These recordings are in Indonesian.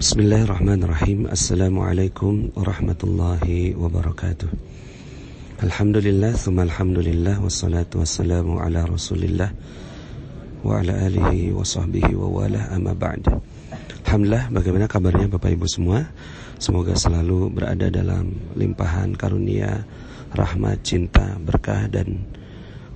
Bismillahirrahmanirrahim. Assalamualaikum warahmatullahi wabarakatuh. Alhamdulillah, thumma alhamdulillah, wassalatu wassalamu ala rasulillah wa ala alihi wa sahbihi wa wala, amma ba'd. Alhamdulillah, bagaimana kabarnya Bapak Ibu semua? Semoga selalu berada dalam limpahan karunia, rahmat, cinta, berkah dan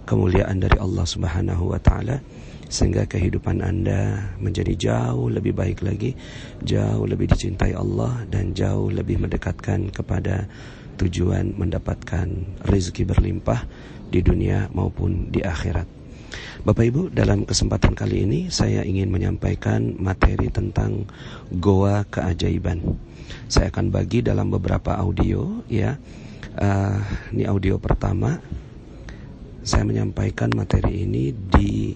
kemuliaan dari Allah Subhanahu wa ta'ala, sehingga kehidupan Anda menjadi jauh lebih baik lagi, jauh lebih dicintai Allah, dan jauh lebih mendekatkan kepada tujuan mendapatkan rezeki berlimpah di dunia maupun di akhirat. Bapak Ibu, dalam kesempatan kali ini saya ingin menyampaikan materi tentang goa keajaiban. Saya akan bagi dalam beberapa audio, ya. Ini audio pertama. Saya menyampaikan materi ini di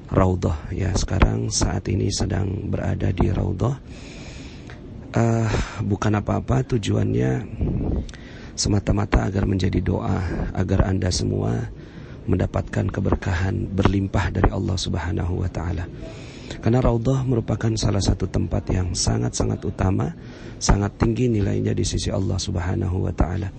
Raudhah, ya. Sekarang saat ini sedang berada di Raudhah. Bukan apa-apa, tujuannya semata-mata agar menjadi doa, agar Anda semua mendapatkan keberkahan berlimpah dari Allah Subhanahu wa ta'ala. Karena Raudhah merupakan salah satu tempat yang sangat-sangat utama, sangat tinggi nilainya di sisi Allah Subhanahu wa ta'ala.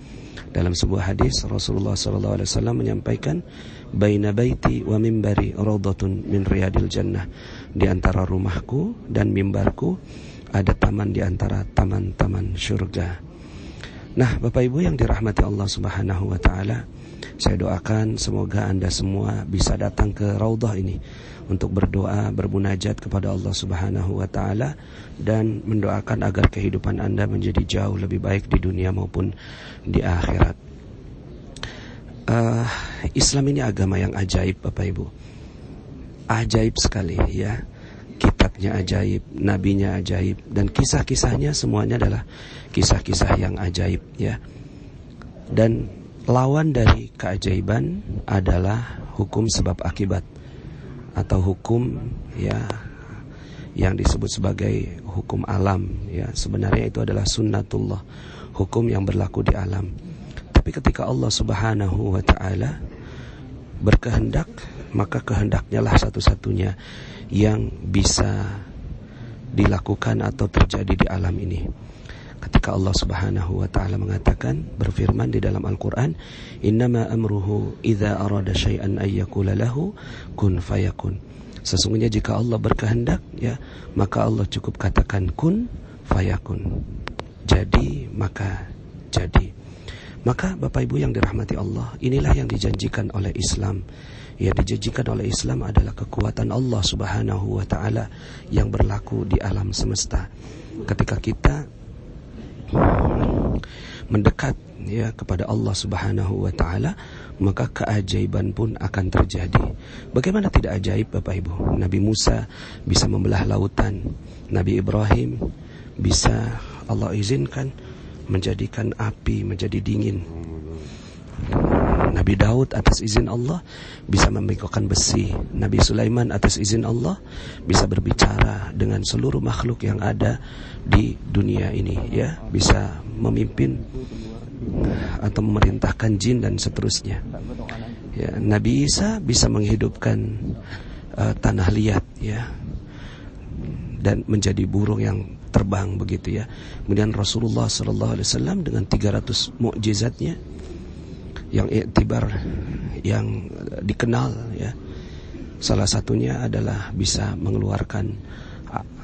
Dalam sebuah hadis Rasulullah SAW menyampaikan, baina baiti wa mimbari raudhatun min riyadil jannah. Di antara rumahku dan mimbarku ada taman di antara taman-taman surga. Nah, Bapak Ibu yang dirahmati Allah Subhanahu wa ta'ala, saya doakan semoga Anda semua bisa datang ke Raudhah ini untuk berdoa, bermunajat kepada Allah Subhanahu wa ta'ala, dan mendoakan agar kehidupan Anda menjadi jauh lebih baik di dunia maupun di akhirat. Islam ini agama yang ajaib, Bapak Ibu. Ajaib sekali, ya. Kitabnya ajaib, nabinya ajaib, dan kisah-kisahnya semuanya adalah kisah-kisah yang ajaib, ya. Dan lawan dari keajaiban adalah hukum sebab akibat, atau hukum, ya, yang disebut sebagai hukum alam, ya. Sebenarnya itu adalah sunnatullah, hukum yang berlaku di alam. Tapi ketika Allah Subhanahu wa ta'ala berkehendak, maka kehendaknya lah satu-satunya yang bisa dilakukan atau terjadi di alam ini. Ketika Allah Subhanahu wa ta'ala mengatakan, berfirman di dalam Al-Quran, innama amruhu idza arada syai'an ayyakula lahu kun fayakun. Sesungguhnya jika Allah berkehendak, ya, maka Allah cukup katakan kun fayakun, jadi maka jadi. Maka Bapak Ibu yang dirahmati Allah, inilah yang dijanjikan oleh Islam. Yang dijanjikan oleh Islam adalah kekuatan Allah Subhanahu wa ta'ala yang berlaku di alam semesta. Ketika kita mendekat, ya, kepada Allah Subhanahu wa ta'ala, maka keajaiban pun akan terjadi. Bagaimana tidak ajaib, Bapak Ibu? Nabi Musa bisa membelah lautan. Nabi Ibrahim bisa Allah izinkan menjadikan api menjadi dingin. Nabi Daud atas izin Allah bisa membengkokkan besi. Nabi Sulaiman atas izin Allah bisa berbicara dengan seluruh makhluk yang ada di dunia ini, ya, bisa memimpin atau memerintahkan jin dan seterusnya. Ya, Nabi Isa bisa menghidupkan tanah liat, ya, dan menjadi burung yang terbang begitu, ya. Kemudian Rasulullah SAW dengan 300 mukjizatnya yang iktibar, yang dikenal, ya, salah satunya adalah bisa mengeluarkan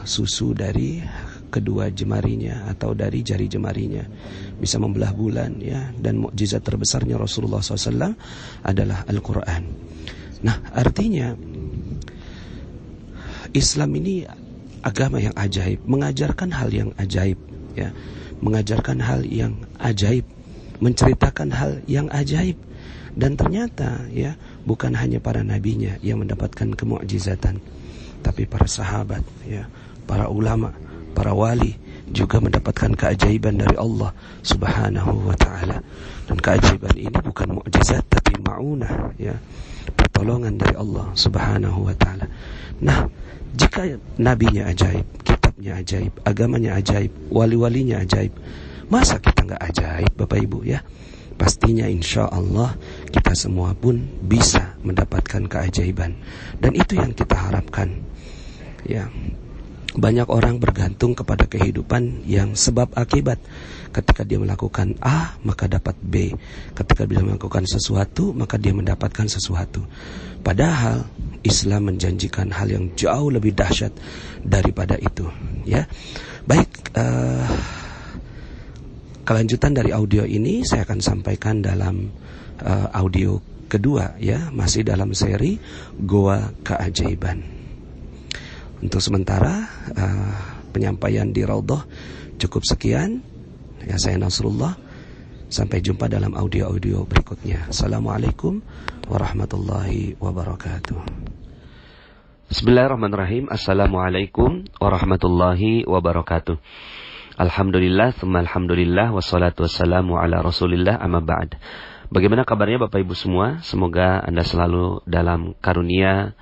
susu dari kedua jemarinya atau dari jari jemarinya, bisa membelah bulan, ya. Dan mukjizat terbesarnya Rasulullah SAW adalah Al-Quran. Nah, artinya Islam ini agama yang ajaib, mengajarkan hal yang ajaib, ya, mengajarkan hal yang ajaib, menceritakan hal yang ajaib. Dan ternyata, ya, bukan hanya para nabinya yang mendapatkan kemukjizatan, tapi para sahabat, ya, para ulama, para wali juga mendapatkan keajaiban dari Allah Subhanahu wa ta'ala. Dan keajaiban ini bukan mukjizat, tapi ma'unah, ya, pertolongan dari Allah Subhanahu wa ta'ala. Nah, jika nabinya ajaib, kitabnya ajaib, agamanya ajaib, wali-walinya ajaib, masa kita nggak ajaib, Bapak Ibu, ya? Pastinya insya Allah kita semua pun bisa mendapatkan keajaiban. Dan itu yang kita harapkan, ya. Banyak orang bergantung kepada kehidupan yang sebab akibat. Ketika dia melakukan A, maka dapat B. Ketika dia melakukan sesuatu, maka dia mendapatkan sesuatu. Padahal Islam menjanjikan hal yang jauh lebih dahsyat daripada itu. Ya, baik. Kelanjutan dari audio ini saya akan sampaikan dalam audio kedua, ya, masih dalam seri Goa Keajaiban. Untuk sementara penyampaian di Raudhah cukup sekian. Ya, saya Nasrullah. Sampai jumpa dalam audio-audio berikutnya. Assalamualaikum warahmatullahi wabarakatuh. Bismillahirrahmanirrahim. Assalamualaikum warahmatullahi wabarakatuh. Alhamdulillah, tsumma alhamdulillah, wassalatu wassalamu ala Rasulillah, amma ba'd. Bagaimana kabarnya Bapak Ibu semua? Semoga Anda selalu dalam karunia,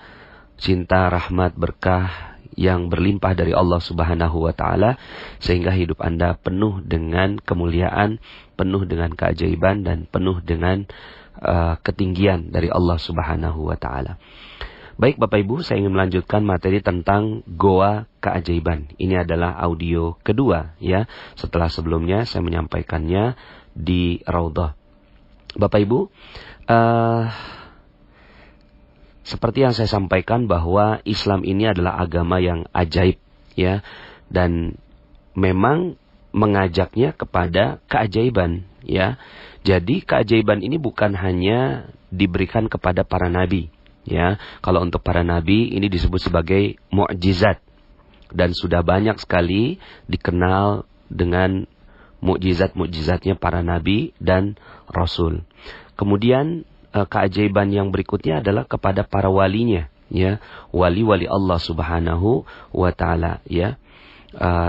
cinta, rahmat, berkah yang berlimpah dari Allah Subhanahu wa taala, sehingga hidup Anda penuh dengan kemuliaan, penuh dengan keajaiban, dan penuh dengan ketinggian dari Allah Subhanahu wa taala. Baik Bapak Ibu, saya ingin melanjutkan materi tentang Goa Keajaiban. Ini adalah audio kedua, ya, setelah sebelumnya saya menyampaikannya di Raudhah. Bapak Ibu, seperti yang saya sampaikan bahwa Islam ini adalah agama yang ajaib, ya, dan memang mengajaknya kepada keajaiban, ya. Jadi keajaiban ini bukan hanya diberikan kepada para nabi, ya. Kalau untuk para nabi ini disebut sebagai mukjizat, dan sudah banyak sekali dikenal dengan mukjizat-mukjizatnya para nabi dan rasul. Kemudian keajaiban yang berikutnya adalah kepada para walinya, ya, wali-wali Allah Subhanahu wa taala, ya.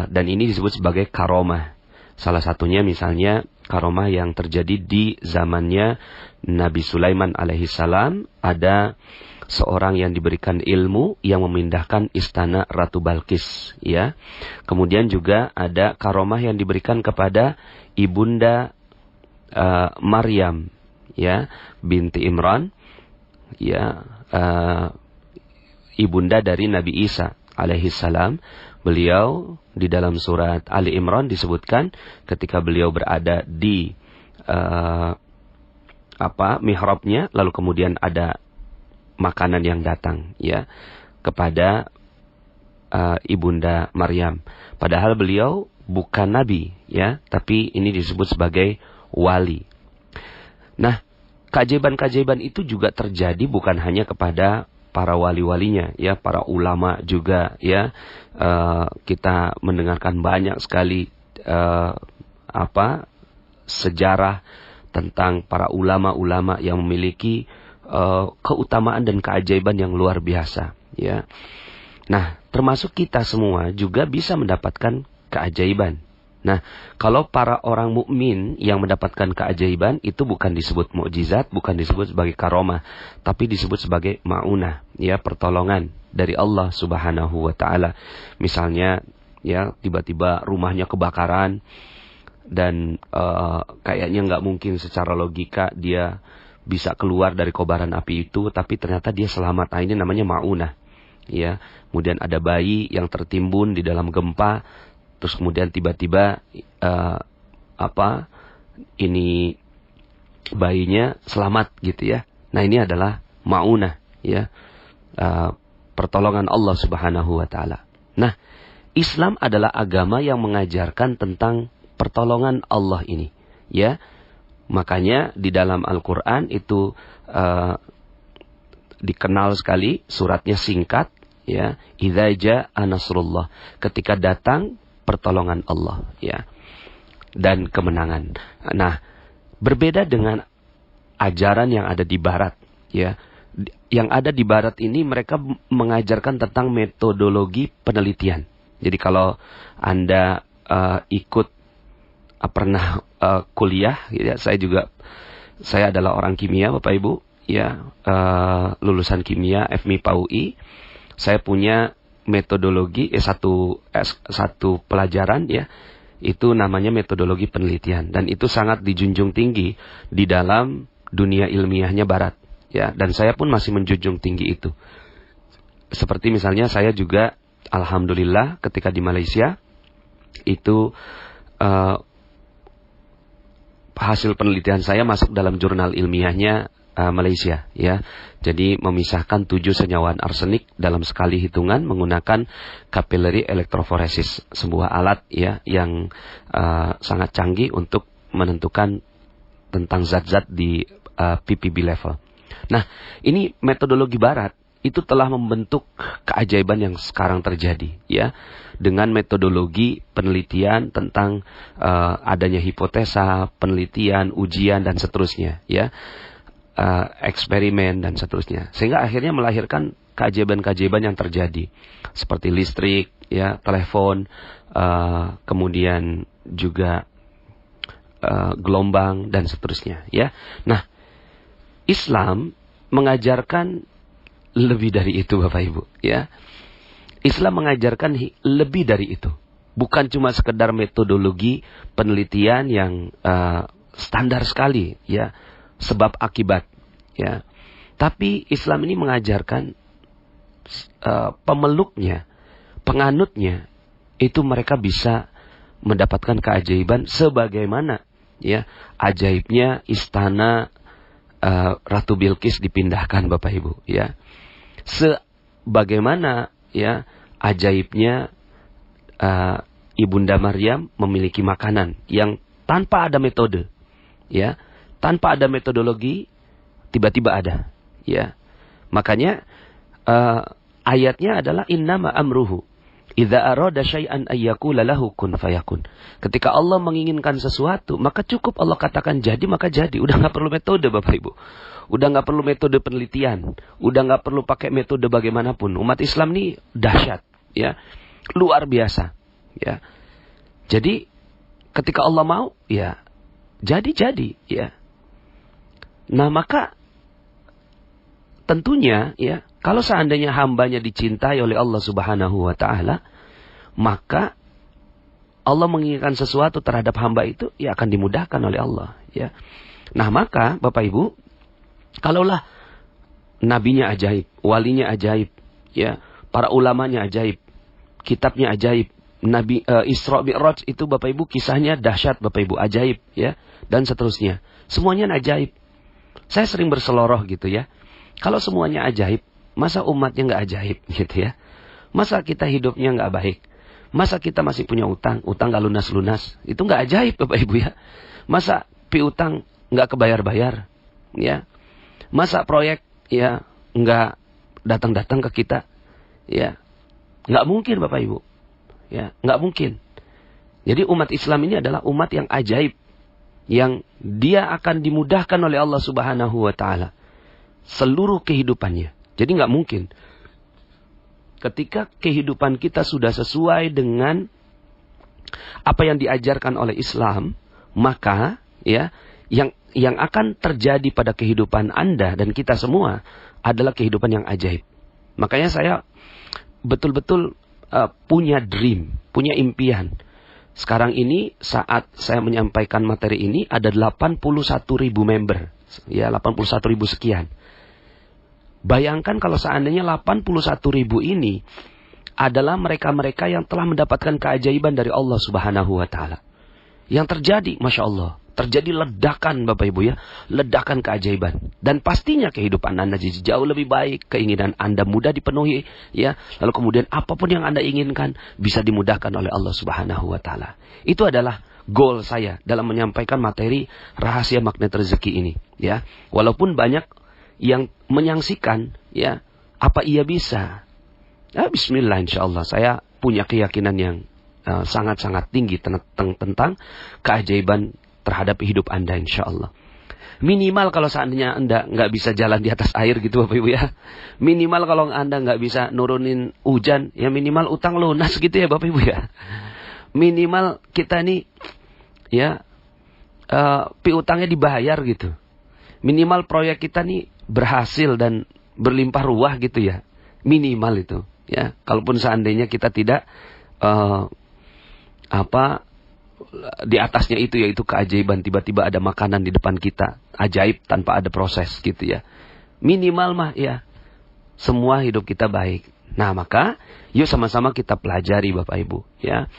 Dan ini disebut sebagai karomah. Salah satunya misalnya karomah yang terjadi di zamannya Nabi Sulaiman alaihissalam. Ada seorang yang diberikan ilmu yang memindahkan istana Ratu Balkis, ya. Kemudian juga ada karomah yang diberikan kepada ibunda Maryam, ya, binti Imran, ya, ibunda dari Nabi Isa alaihissalam. Beliau di dalam surat Ali Imran disebutkan ketika beliau berada di mihrabnya, lalu kemudian ada makanan yang datang, ya, kepada ibunda Maryam. Padahal beliau bukan nabi, ya, tapi ini disebut sebagai wali. Nah, keajaiban-keajaiban itu juga terjadi bukan hanya kepada para wali-walinya, ya, para ulama juga, ya. Kita mendengarkan banyak sekali sejarah tentang para ulama-ulama yang memiliki keutamaan dan keajaiban yang luar biasa, ya. Nah, termasuk kita semua juga bisa mendapatkan keajaiban. Nah, kalau para orang mukmin yang mendapatkan keajaiban itu bukan disebut mukjizat, bukan disebut sebagai karomah, tapi disebut sebagai ma'unah, ya, pertolongan dari Allah Subhanahu wa taala. Misalnya, ya, tiba-tiba rumahnya kebakaran dan kayaknya nggak mungkin secara logika dia bisa keluar dari kobaran api itu, tapi ternyata dia selamat. Nah, ini namanya ma'unah, ya. Kemudian ada bayi yang tertimbun di dalam gempa, terus kemudian tiba-tiba ini bayinya selamat, gitu, ya. Nah, ini adalah ma'unah, ya, pertolongan Allah Subhanahu wa taala. Nah, Islam adalah agama yang mengajarkan tentang pertolongan Allah ini, ya. Makanya di dalam Al-Qur'an itu dikenal sekali, suratnya singkat, ya, idza jaa nasrullah, ketika datang pertolongan Allah, ya, dan kemenangan. Nah, berbeda dengan ajaran yang ada di barat, ya. Yang ada di barat ini mereka mengajarkan tentang metodologi penelitian. Jadi kalau Anda pernah kuliah, ya, saya adalah orang kimia, Bapak Ibu, ya, lulusan kimia FMIPA UI. Saya punya metodologi satu pelajaran, ya, itu namanya metodologi penelitian, dan itu sangat dijunjung tinggi di dalam dunia ilmiahnya barat, ya, dan saya pun masih menjunjung tinggi itu. Seperti misalnya saya juga alhamdulillah ketika di Malaysia itu hasil penelitian saya masuk dalam jurnal ilmiahnya Malaysia, ya. Jadi memisahkan 7 senyawaan arsenik dalam sekali hitungan menggunakan capillary electrophoresis, sebuah alat ya yang sangat canggih untuk menentukan tentang zat-zat di ppb level. Nah, ini metodologi barat itu telah membentuk keajaiban yang sekarang terjadi, ya, dengan metodologi penelitian tentang adanya hipotesa, penelitian, ujian dan seterusnya, ya, eksperimen dan seterusnya, sehingga akhirnya melahirkan keajaiban-keajaiban yang terjadi seperti listrik, ya, telepon, kemudian juga gelombang dan seterusnya, ya. Nah, Islam mengajarkan lebih dari itu, Bapak Ibu, ya. Islam mengajarkan lebih dari itu. Bukan cuma sekedar metodologi penelitian yang standar sekali, ya, sebab akibat, ya. Tapi Islam ini mengajarkan pemeluknya, penganutnya, itu mereka bisa mendapatkan keajaiban sebagaimana, ya, ajaibnya istana Ratu Bilqis dipindahkan, Bapak Ibu, ya. Sebagaimana, ya, ajaibnya Ibunda Maryam memiliki makanan yang tanpa ada metode, ya, tanpa ada metodologi, tiba-tiba ada, ya. Makanya ayatnya adalah innama amruhu idza arada syai'an ayyakula lahu kun fayakun. Ketika Allah menginginkan sesuatu, maka cukup Allah katakan jadi, maka jadi. Udah nggak perlu metode, Bapak Ibu. Udah nggak perlu metode penelitian. Udah nggak perlu pakai metode bagaimanapun. Umat Islam ini dahsyat, ya, luar biasa, ya. Jadi ketika Allah mau, ya, jadi, ya. Nah, maka tentunya, ya, kalau seandainya hambanya dicintai oleh Allah Subhanahu wa Ta'ala, maka Allah menginginkan sesuatu terhadap hamba itu, ya, akan dimudahkan oleh Allah, ya. Nah, maka Bapak Ibu, kalaulah nabinya ajaib, walinya ajaib, ya, para ulamanya ajaib, kitabnya ajaib, Nabi Isra Mi'raj itu, Bapak Ibu, kisahnya dahsyat, Bapak Ibu, ajaib, ya, dan seterusnya. Semuanya ajaib. Saya sering berseloroh gitu, ya. Kalau semuanya ajaib, masa umatnya nggak ajaib, gitu, ya? Masa kita hidupnya nggak baik? Masa kita masih punya utang nggak lunas-lunas? Itu nggak ajaib, Bapak Ibu, ya? Masa piutang nggak kebayar-bayar, ya? Masa proyek, ya, nggak datang-datang ke kita, ya? Nggak mungkin, Bapak Ibu, ya, nggak mungkin. Jadi umat Islam ini adalah umat yang ajaib, yang dia akan dimudahkan oleh Allah Subhanahu wa Ta'ala seluruh kehidupannya. Jadi nggak mungkin ketika kehidupan kita sudah sesuai dengan apa yang diajarkan oleh Islam, maka, ya, yang akan terjadi pada kehidupan Anda dan kita semua adalah kehidupan yang ajaib. Makanya saya betul-betul punya dream, punya impian. Sekarang ini saat saya menyampaikan materi ini ada 81.000 member, ya, 81.000 sekian. Bayangkan kalau seandainya 81.000 ini adalah mereka-mereka yang telah mendapatkan keajaiban dari Allah Subhanahu wa Ta'ala. Yang terjadi, Masya Allah, terjadi ledakan, Bapak Ibu, ya, ledakan keajaiban. Dan pastinya kehidupan Anda jauh lebih baik, keinginan Anda mudah dipenuhi, ya. Lalu kemudian apapun yang Anda inginkan bisa dimudahkan oleh Allah Subhanahu wa Ta'ala. Itu adalah goal saya dalam menyampaikan materi rahasia magnet rezeki ini, ya. Walaupun banyak yang menyangsikan, ya, apa ia bisa? Ya, bismillah, insyaallah saya punya keyakinan yang sangat-sangat tinggi tentang keajaiban terhadap hidup Anda, insyaallah. Minimal kalau seandainya Anda nggak bisa jalan di atas air gitu, Bapak Ibu, ya. Minimal kalau Anda nggak bisa nurunin hujan, ya minimal utang lunas gitu, ya Bapak Ibu, ya. Minimal kita nih, ya, piutangnya dibayar gitu. Minimal proyek kita nih berhasil dan berlimpah ruah gitu, ya. Minimal itu, ya. Kalaupun seandainya kita tidak di atasnya itu, yaitu keajaiban, tiba-tiba ada makanan di depan kita, ajaib tanpa ada proses gitu, ya. Minimal mah, ya, semua hidup kita baik, Nah, maka yuk sama-sama kita pelajari Bapak Ibu, ya.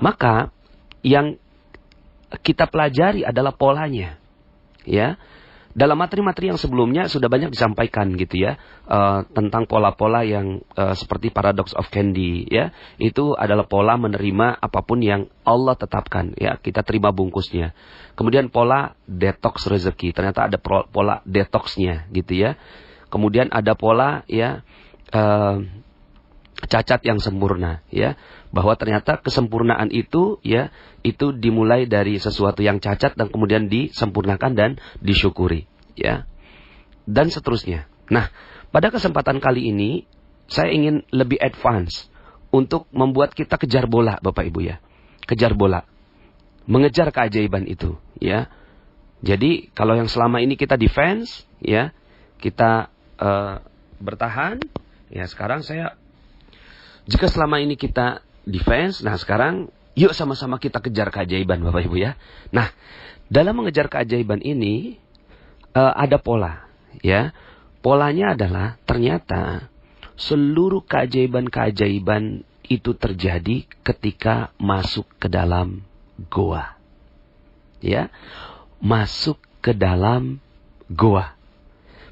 Maka yang kita pelajari adalah polanya, ya. Dalam materi-materi yang sebelumnya sudah banyak disampaikan gitu ya, tentang pola-pola yang seperti paradox of candy, ya. Itu adalah pola menerima apapun yang Allah tetapkan, ya. Kita terima bungkusnya. Kemudian pola detox rezeki, ternyata ada pola detoxnya gitu ya. Kemudian ada pola ya cacat yang sempurna, ya. Bahwa ternyata kesempurnaan itu ya, itu dimulai dari sesuatu yang cacat dan kemudian disempurnakan dan disyukuri, ya. Dan seterusnya. Nah, pada kesempatan kali ini saya ingin lebih advance untuk membuat kita kejar bola, Bapak Ibu ya. Kejar bola. Mengejar keajaiban itu, ya. Jadi kalau yang selama ini kita defense, ya, kita bertahan, ya sekarang jika selama ini kita defense, nah sekarang yuk sama-sama kita kejar keajaiban Bapak Ibu ya. Nah, dalam mengejar keajaiban ini ada pola, ya. Polanya adalah ternyata seluruh keajaiban-keajaiban itu terjadi ketika masuk ke dalam goa. Ya, masuk ke dalam goa.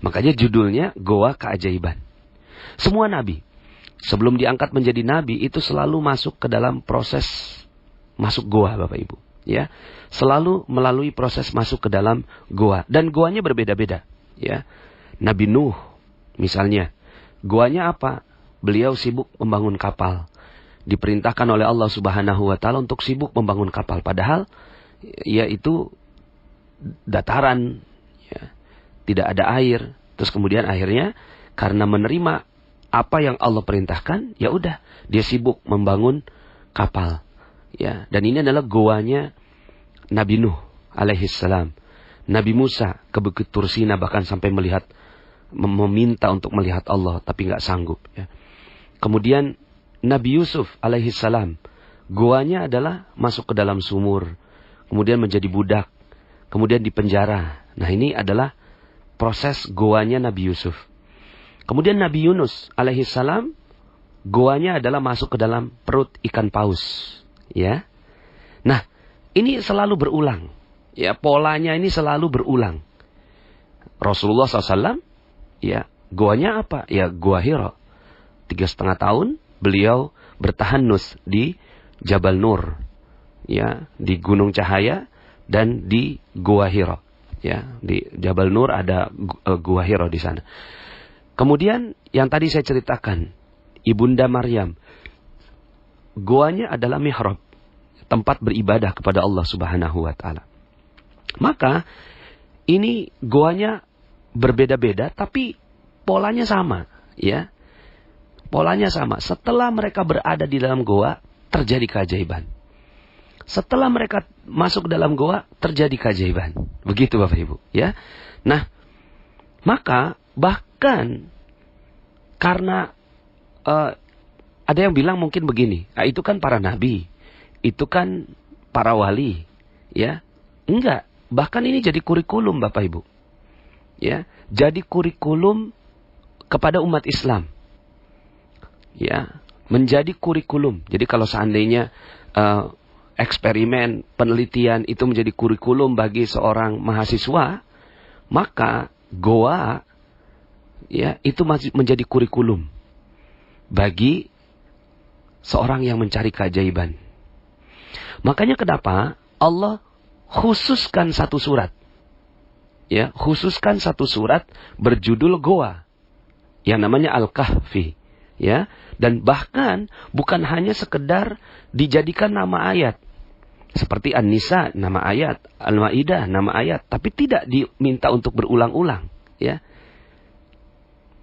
Makanya judulnya Goa Keajaiban. Semua nabi sebelum diangkat menjadi nabi itu selalu masuk ke dalam proses masuk goa Bapak Ibu, ya. Selalu melalui proses masuk ke dalam goa dan goanya berbeda-beda, ya. Nabi Nuh misalnya, goanya apa? Beliau sibuk membangun kapal. Diperintahkan oleh Allah Subhanahu wa taala untuk sibuk membangun kapal, padahal ya itu dataran, ya. Tidak ada air. Terus kemudian akhirnya karena menerima apa yang Allah perintahkan, ya udah dia sibuk membangun kapal, ya. Dan ini adalah goanya Nabi Nuh alaihissalam. Nabi Musa ke Bukit Tursina bahkan sampai meminta untuk melihat Allah tapi nggak sanggup, ya. Kemudian Nabi Yusuf alaihissalam, goanya adalah masuk ke dalam sumur, kemudian menjadi budak, kemudian dipenjara. Nah, ini adalah proses goanya Nabi Yusuf. Kemudian Nabi Yunus alaihissalam, goanya adalah masuk ke dalam perut ikan paus, ya. Nah, ini selalu berulang, ya. Polanya ini selalu berulang. Rasulullah SAW, ya, goanya apa? Ya, Gua Hira. 3,5 tahun beliau bertahanus di Jabal Nur, ya, di Gunung Cahaya dan di Gua Hira. Ya, di Jabal Nur ada Gua Hira di sana. Kemudian yang tadi saya ceritakan, Ibunda Maryam, goanya adalah mihrab, tempat beribadah kepada Allah Subhanahu wa taala. Maka ini goanya berbeda-beda tapi polanya sama, ya. Polanya sama. Setelah mereka berada di dalam goa, terjadi keajaiban. Setelah mereka masuk ke dalam goa, terjadi keajaiban. Begitu Bapak Ibu, ya. Nah, maka bahkan karena ada yang bilang mungkin begini, itu kan para nabi, itu kan para wali, ya. Enggak, bahkan ini jadi kurikulum Bapak Ibu, ya. Jadi kurikulum kepada umat Islam, ya. Menjadi kurikulum. Jadi kalau seandainya eksperimen, penelitian itu menjadi kurikulum bagi seorang mahasiswa, maka goa, ya, itu masih menjadi kurikulum bagi seorang yang mencari keajaiban. Makanya kenapa Allah khususkan satu surat, ya, khususkan satu surat berjudul Goa yang namanya Al-Kahfi, ya. Dan bahkan bukan hanya sekedar dijadikan nama ayat seperti An-Nisa nama ayat, Al-Maidah nama ayat, tapi tidak diminta untuk berulang-ulang, ya.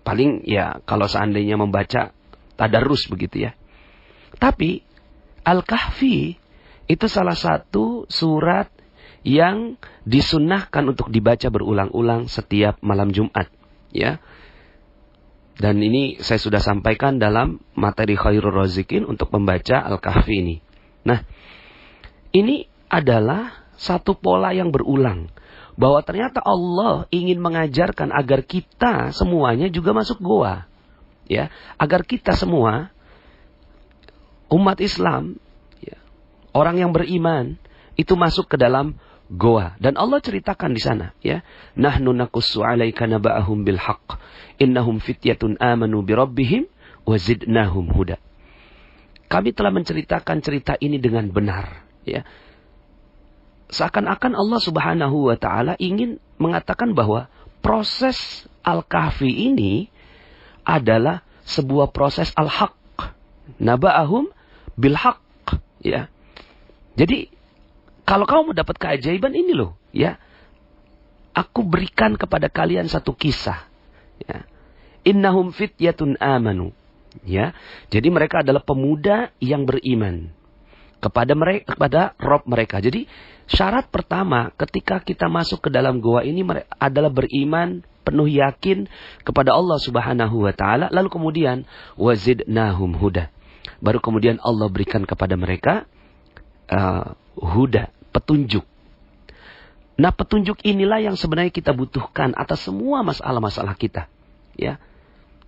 Paling ya kalau seandainya membaca tadarus begitu, ya. Tapi Al-Kahfi itu salah satu surat yang disunnahkan untuk dibaca berulang-ulang setiap malam Jumat, ya. Dan ini saya sudah sampaikan dalam materi Khairul Razikin untuk membaca Al-Kahfi ini. Nah, ini adalah satu pola yang berulang. Bahwa ternyata Allah ingin mengajarkan agar kita semuanya juga masuk goa. ya, agar kita semua umat Islam, ya, orang yang beriman itu masuk ke dalam goa. Dan Allah ceritakan di sana, ya, nahnu naqussu 'alaika naba'ahum bil haqq innahum fityatun amanu bi rabbihim wa zidnahum huda. Kami telah menceritakan cerita ini dengan benar, ya. Seakan-akan Allah Subhanahu wa taala ingin mengatakan bahwa proses Al-Kahfi ini adalah sebuah proses al-haq. Naba'ahum bil haqq, ya. Jadi kalau kamu mendapat keajaiban ini loh, ya. Aku berikan kepada kalian satu kisah, ya. Innahum fityatun amanu, ya. Jadi mereka adalah pemuda yang beriman kepada Rob mereka. Jadi syarat pertama ketika kita masuk ke dalam goa ini adalah beriman, penuh yakin kepada Allah Subhanahu wa taala, lalu kemudian wazidnahum huda. Baru kemudian Allah berikan kepada mereka huda, petunjuk. Nah, petunjuk inilah yang sebenarnya kita butuhkan atas semua masalah-masalah kita, ya.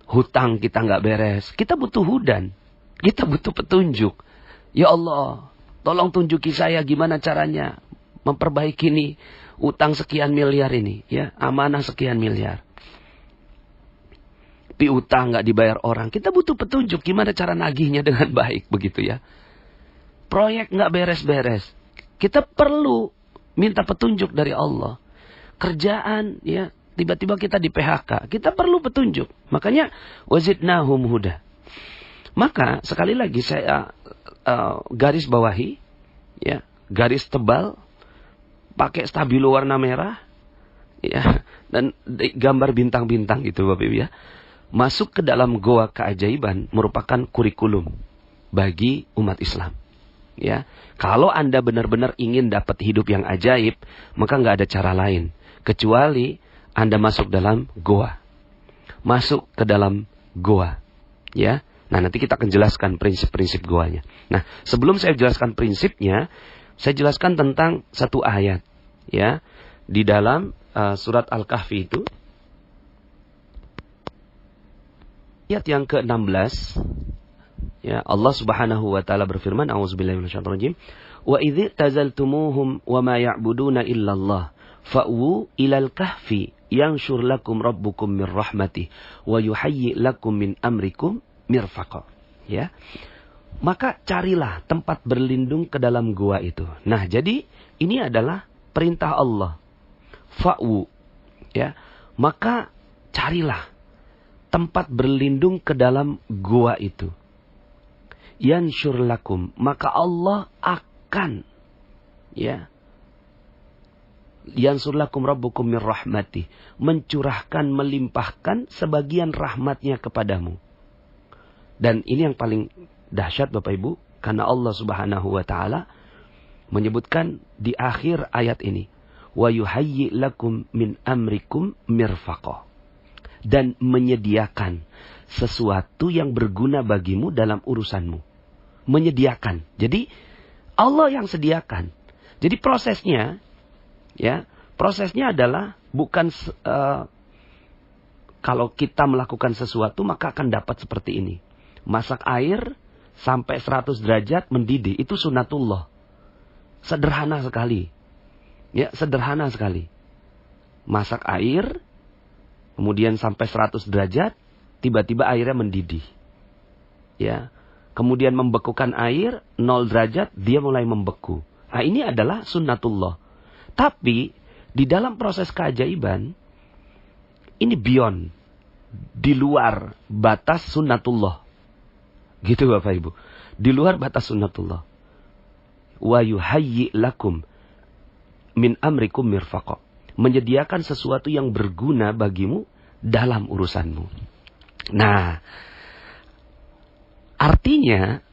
Hutang kita nggak beres, kita butuh hudan, kita butuh petunjuk. Ya Allah, tolong tunjuki saya gimana caranya memperbaiki ini utang sekian miliar ini, ya, amanah sekian miliar. Piutang nggak dibayar orang, kita butuh petunjuk gimana cara nagihnya dengan baik, begitu ya. Proyek nggak beres-beres, kita perlu minta petunjuk dari Allah. Kerjaan, ya, tiba-tiba kita di PHK, kita perlu petunjuk. Makanya wazidnahum huda. Maka sekali lagi saya garis bawahi, ya, garis tebal, pakai stabilo warna merah, ya, dan gambar bintang-bintang gitu Bapak Ibu, ya. Masuk ke dalam goa keajaiban merupakan kurikulum bagi umat Islam, ya. Kalau Anda benar-benar ingin dapat hidup yang ajaib, maka nggak ada cara lain kecuali Anda masuk dalam goa, masuk ke dalam goa, ya. Nah, nanti kita akan jelaskan prinsip-prinsip goanya. Nah, sebelum saya jelaskan prinsipnya, saya jelaskan tentang satu ayat, ya, di dalam surat Al-Kahfi itu. Ayat yang ke-16, ya, Allah Subhanahu wa taala berfirman, a'udzubillahi minasyaitonir rajim, wa idz tazaltumuhum wa ma ya'buduna illallah fa'u ilal kahfi yanshur lakum rabbukum mir rahmatih wa yuhayyi lakum min amrikum mirfaqa, ya. Maka carilah tempat berlindung ke dalam gua itu. Nah, jadi ini adalah perintah Allah. Fa'u, ya. Maka carilah tempat berlindung ke dalam gua itu. Yanshur lakum, maka Allah akan, ya, yansur lakum rabbukum mir rahmatih, mencurahkan, melimpahkan sebagian rahmatnya kepadamu. Dan ini yang paling dahsyat Bapak Ibu, karena Allah Subhanahu wa taala menyebutkan di akhir ayat ini, wa yuhayyi lakum min amrikum mirfaqa, dan menyediakan sesuatu yang berguna bagimu dalam urusanmu. Menyediakan. Jadi Allah yang sediakan. Jadi prosesnya, ya, prosesnya adalah bukan kalau kita melakukan sesuatu maka akan dapat seperti ini. Masak air sampai 100 derajat mendidih, itu sunnatullah. Sederhana sekali. Ya, sederhana sekali. Masak air, kemudian sampai 100 derajat, tiba-tiba airnya mendidih. Ya. Kemudian membekukan air, 0 derajat, dia mulai membeku. Nah, ini adalah sunnatullah. Tapi, di dalam proses keajaiban, ini beyond. Di luar batas sunnatullah. Gitu Bapak Ibu. Di luar batas sunnatullah. Wa yuhayyi lakum min amrikum mirfaqa. Menyediakan sesuatu yang berguna bagimu dalam urusanmu. Nah, artinya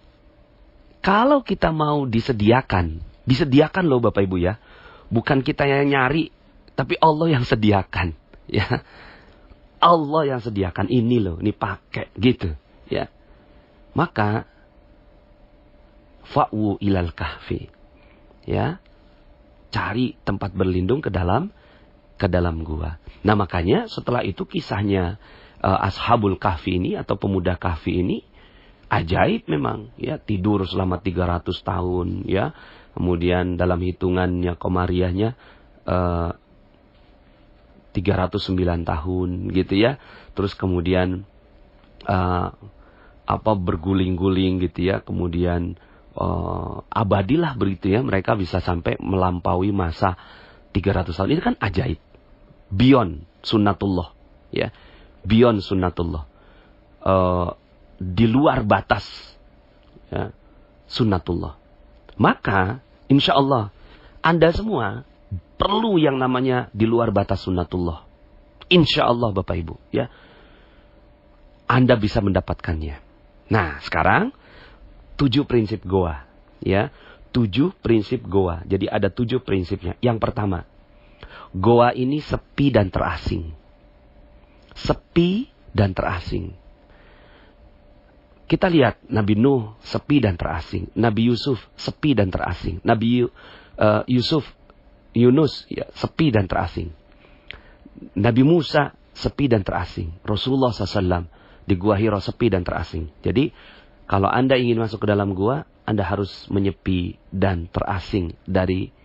kalau kita mau disediakan loh Bapak Ibu, ya. Bukan kita yang nyari, tapi Allah yang sediakan, ya. Allah yang sediakan, ini loh, ini pakai gitu, ya. Maka fa'u ilal kahfi, ya, cari tempat berlindung ke dalam gua. Nah, makanya setelah itu kisahnya Ashabul Kahfi ini atau pemuda Kahfi ini ajaib memang, ya, tidur selama 300 tahun, ya. Kemudian dalam hitungannya komariahnya 309 tahun gitu ya. Terus kemudian berguling-guling gitu ya. Kemudian abadilah begitu ya, mereka bisa sampai melampaui masa 300 tahun. Ini kan ajaib. Beyond sunnatullah, ya. Beyond sunnatullah. Di luar batas, ya, sunnatullah. Maka insya Allah Anda semua perlu yang namanya di luar batas sunnatullah. Insya Allah Bapak Ibu, ya, Anda bisa mendapatkannya. Nah sekarang 7 prinsip goa, ya, 7 prinsip goa. Jadi ada 7 prinsipnya. Yang pertama, goa ini sepi dan terasing. Sepi dan terasing. Kita lihat Nabi Nuh sepi dan terasing. Nabi Yusuf sepi dan terasing. Nabi Yunus ya, sepi dan terasing. Nabi Musa sepi dan terasing. Rasulullah SAW di Gua Hira sepi dan terasing. Jadi kalau Anda ingin masuk ke dalam gua, Anda harus menyepi dan terasing dari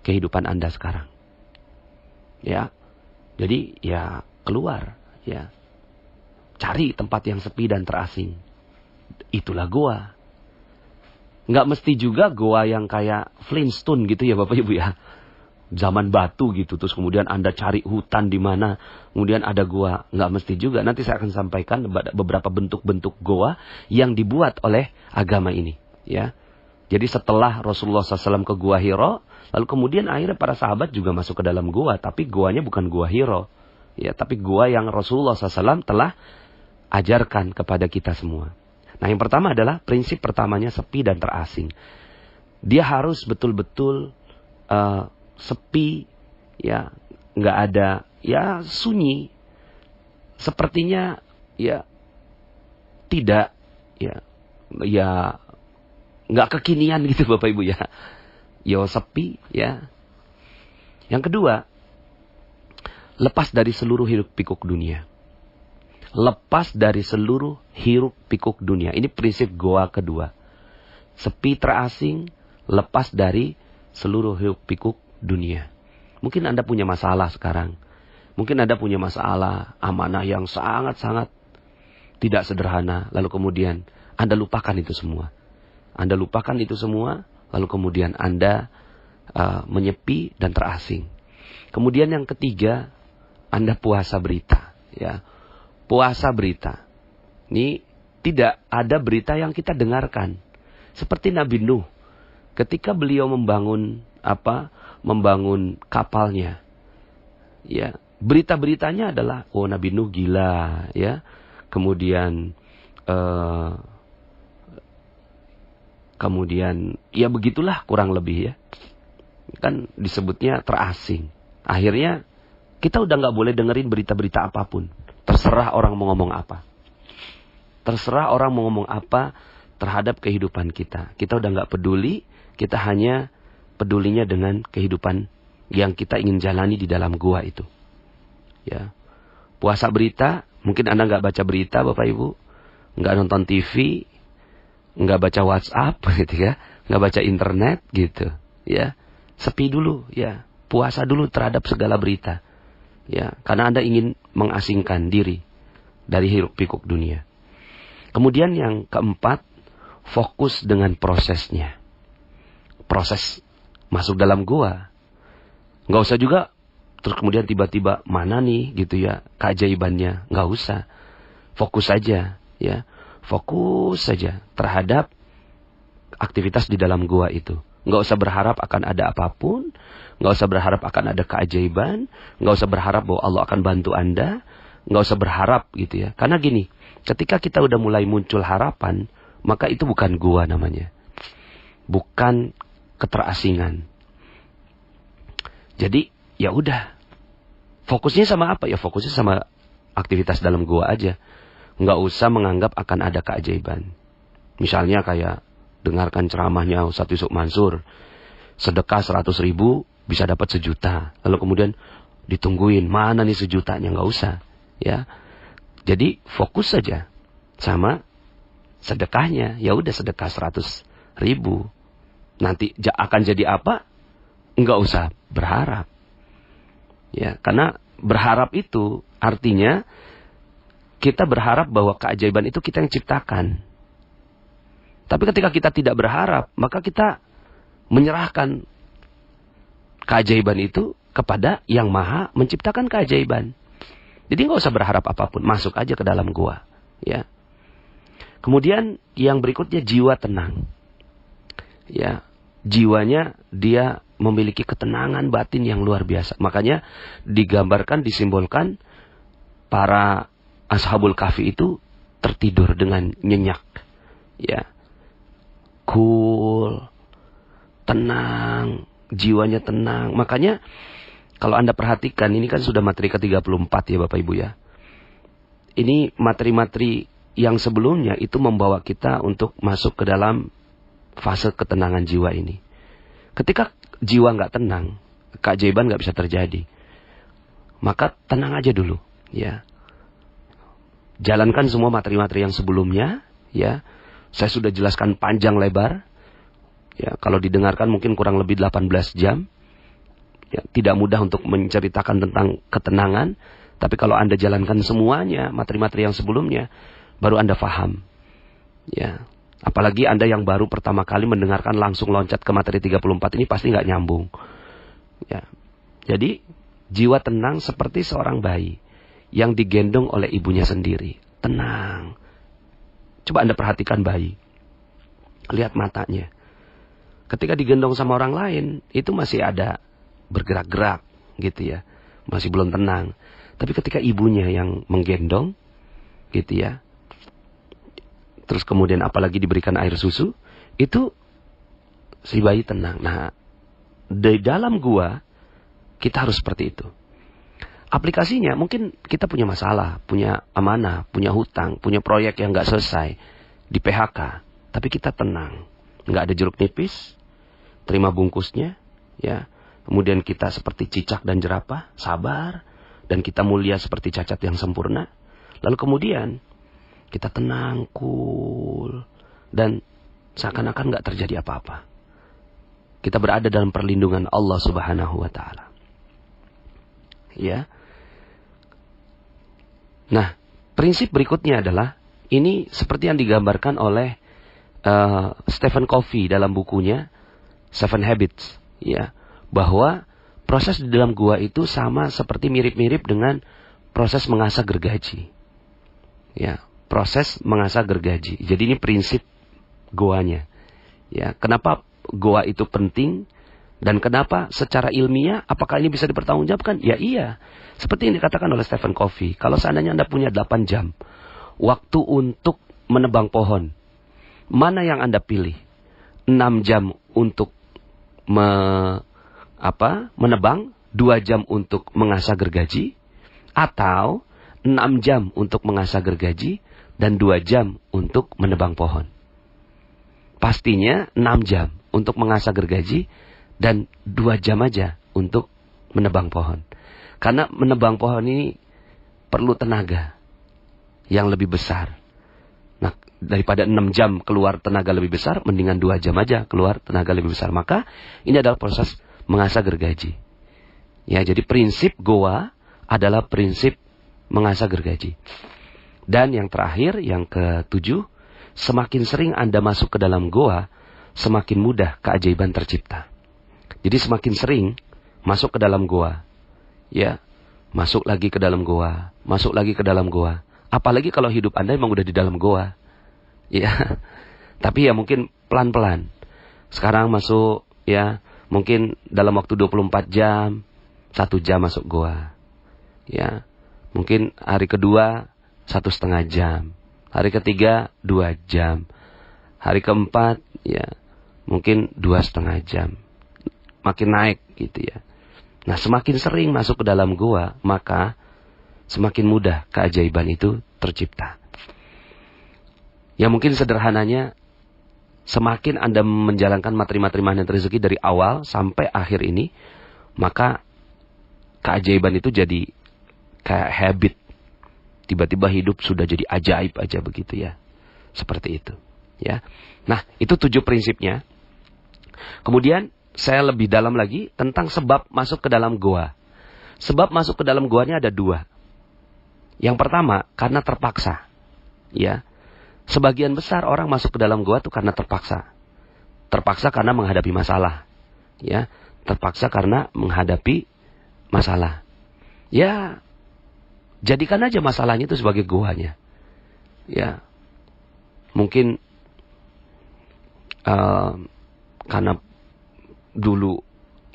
kehidupan Anda sekarang. Ya. Jadi ya keluar, ya. Cari tempat yang sepi dan terasing. Itulah goa. Nggak mesti juga goa yang kayak Flintstone gitu ya Bapak Ibu ya. Zaman batu gitu. Terus kemudian Anda cari hutan di mana. Kemudian ada goa. Nggak mesti juga. Nanti saya akan sampaikan beberapa bentuk-bentuk goa yang dibuat oleh agama ini. Ya. Jadi setelah Rasulullah SAW ke Gua Hira. Lalu kemudian akhirnya para sahabat juga masuk ke dalam goa. Tapi goanya bukan Gua Hira. Ya, tapi goa yang Rasulullah SAW telah ajarkan kepada kita semua. Nah yang pertama adalah prinsip pertamanya sepi dan terasing. Dia harus betul-betul sepi, ya, nggak ada, ya, sunyi. Sepertinya ya tidak, ya nggak kekinian gitu Bapak Ibu ya. Ya sepi, ya. Yang kedua, lepas dari seluruh hiruk pikuk dunia. Lepas dari seluruh hiruk pikuk dunia. Ini prinsip goa kedua. Sepi terasing, lepas dari seluruh hiruk pikuk dunia. Mungkin Anda punya masalah sekarang. Mungkin Anda punya masalah amanah yang sangat-sangat tidak sederhana. Lalu kemudian Anda lupakan itu semua. Anda lupakan itu semua. Lalu kemudian Anda menyepi dan terasing. Kemudian yang ketiga, Anda puasa berita. Ya. Puasa berita. Ini tidak ada berita yang kita dengarkan. Seperti Nabi Nuh. Ketika beliau membangun kapalnya. Ya, berita-beritanya adalah Nabi Nuh gila, ya. Kemudian ya begitulah kurang lebih ya. Kan disebutnya terasing. Akhirnya kita udah nggak boleh dengerin berita-berita apapun. Terserah orang mau ngomong apa. Terserah orang mau ngomong apa terhadap kehidupan kita. Kita udah nggak peduli. Kita hanya pedulinya dengan kehidupan yang kita ingin jalani di dalam gua itu. Ya, puasa berita. Mungkin Anda nggak baca berita, Bapak Ibu, nggak nonton TV, nggak baca WhatsApp, gitu ya, nggak baca internet, gitu. Ya, sepi dulu, ya, puasa dulu terhadap segala berita. Ya, karena Anda ingin mengasingkan diri dari hiruk pikuk dunia. Kemudian yang keempat, fokus dengan prosesnya. Proses masuk dalam gua. Nggak usah juga terus kemudian tiba-tiba mana nih gitu ya keajaibannya. Nggak usah. Fokus saja, ya. Fokus saja terhadap aktivitas di dalam gua itu. Nggak usah berharap akan ada apapun. Nggak usah berharap akan ada keajaiban. Nggak usah berharap bahwa Allah akan bantu Anda. Nggak usah berharap gitu ya. Karena gini, ketika kita udah mulai muncul harapan, maka itu bukan gua namanya. Bukan keterasingan. Jadi ya udah. Fokusnya sama apa? Ya fokusnya sama aktivitas dalam gua aja. Nggak usah menganggap akan ada keajaiban. Misalnya kayak dengarkan ceramahnya Ustadz Yusuf Mansur. Sedekah 100.000 bisa dapat 1 juta. Lalu kemudian ditungguin mana nih 1 jutanya, nggak usah. Ya, Jadi fokus saja sama sedekahnya. Ya udah sedekah 100.000. Nanti akan jadi apa? Enggak usah berharap. Ya, karena berharap itu artinya kita berharap bahwa keajaiban itu kita yang ciptakan. Tapi ketika kita tidak berharap, maka kita menyerahkan keajaiban itu kepada yang maha menciptakan keajaiban. Jadi nggak usah berharap apapun, masuk aja ke dalam gua. Ya. Kemudian yang berikutnya jiwa tenang. Ya, jiwanya dia memiliki ketenangan batin yang luar biasa. Makanya digambarkan, disimbolkan para ashabul kahfi itu tertidur dengan nyenyak. Ya. Cool, tenang, jiwanya tenang. Makanya kalau Anda perhatikan, ini kan sudah materi ke-34 ya Bapak Ibu ya. Ini materi-materi yang sebelumnya itu membawa kita untuk masuk ke dalam fase ketenangan jiwa ini. Ketika jiwa nggak tenang, keajaiban nggak bisa terjadi. Maka tenang aja dulu, ya. Jalankan semua materi-materi yang sebelumnya, ya. Saya sudah jelaskan panjang lebar. Ya, kalau didengarkan mungkin kurang lebih 18 jam. Ya, tidak mudah untuk menceritakan tentang ketenangan, tapi kalau Anda jalankan semuanya, materi-materi yang sebelumnya, baru Anda paham. Ya. Apalagi Anda yang baru pertama kali mendengarkan langsung loncat ke materi 34 ini pasti nggak nyambung. Ya. Jadi jiwa tenang seperti seorang bayi yang digendong oleh ibunya sendiri. Tenang. Coba Anda perhatikan bayi. Lihat matanya. Ketika digendong sama orang lain, itu masih ada bergerak-gerak gitu ya. Masih belum tenang. Tapi ketika ibunya yang menggendong gitu ya. Terus kemudian apalagi diberikan air susu, itu si bayi tenang. Nah, di dalam gua kita harus seperti itu. Aplikasinya mungkin kita punya masalah, punya amanah, punya hutang, punya proyek yang nggak selesai, di PHK, tapi kita tenang, nggak ada jeruk nipis, terima bungkusnya, ya. Kemudian kita seperti cicak dan jerapah, sabar, dan kita mulia seperti cacat yang sempurna. Lalu kemudian kita tenang, cool, dan seakan-akan nggak terjadi apa-apa. Kita berada dalam perlindungan Allah Subhanahu wa Ta'ala. Ya. Nah, prinsip berikutnya adalah ini seperti yang digambarkan oleh Stephen Covey dalam bukunya Seven Habits, ya, bahwa proses di dalam gua itu sama seperti mirip-mirip dengan proses mengasah gergaji. Ya, proses mengasah gergaji. Jadi ini prinsip goanya. Ya, kenapa goa itu penting dan kenapa secara ilmiah apakah ini bisa dipertanggungjawabkan? Ya iya. Seperti yang dikatakan oleh Stephen Covey, kalau seandainya Anda punya 8 jam waktu untuk menebang pohon, mana yang Anda pilih? 6 jam untuk menebang, 2 jam untuk mengasah gergaji, atau 6 jam untuk mengasah gergaji dan 2 jam untuk menebang pohon? Pastinya 6 jam untuk mengasah gergaji dan 2 jam aja untuk menebang pohon. Karena menebang pohon ini perlu tenaga yang lebih besar. Nah, daripada 6 jam keluar tenaga lebih besar, mendingan 2 jam aja keluar tenaga lebih besar. Maka ini adalah proses mengasah gergaji. Ya, jadi prinsip goa adalah prinsip mengasah gergaji. Dan yang terakhir, yang ke-7, semakin sering Anda masuk ke dalam goa, semakin mudah keajaiban tercipta. Jadi semakin sering masuk ke dalam goa, ya, masuk lagi ke dalam goa, masuk lagi ke dalam goa. Apalagi kalau hidup Anda memang udah di dalam goa, ya. Tapi ya mungkin pelan-pelan. Sekarang masuk, ya, mungkin dalam waktu 24 jam, 1 jam masuk goa, ya. Mungkin hari kedua 1,5 jam, hari ketiga 2 jam, hari keempat ya mungkin 2,5 jam, makin naik gitu ya. Nah, semakin sering masuk ke dalam gua, maka semakin mudah keajaiban itu tercipta. Ya mungkin sederhananya, semakin Anda menjalankan materi-materi magnet rezeki dari awal sampai akhir ini, maka keajaiban itu jadi kayak habit. Tiba-tiba hidup sudah jadi ajaib aja begitu ya. Seperti itu. Ya. Nah, itu 7 prinsipnya. Kemudian saya lebih dalam lagi tentang sebab masuk ke dalam goa. Sebab masuk ke dalam goanya ada 2. Yang pertama, karena terpaksa. Ya. Sebagian besar orang masuk ke dalam goa itu karena terpaksa. Terpaksa karena menghadapi masalah. Ya. Terpaksa karena menghadapi masalah. Ya, jadikan aja masalahnya itu sebagai goanya. Ya, mungkin karena dulu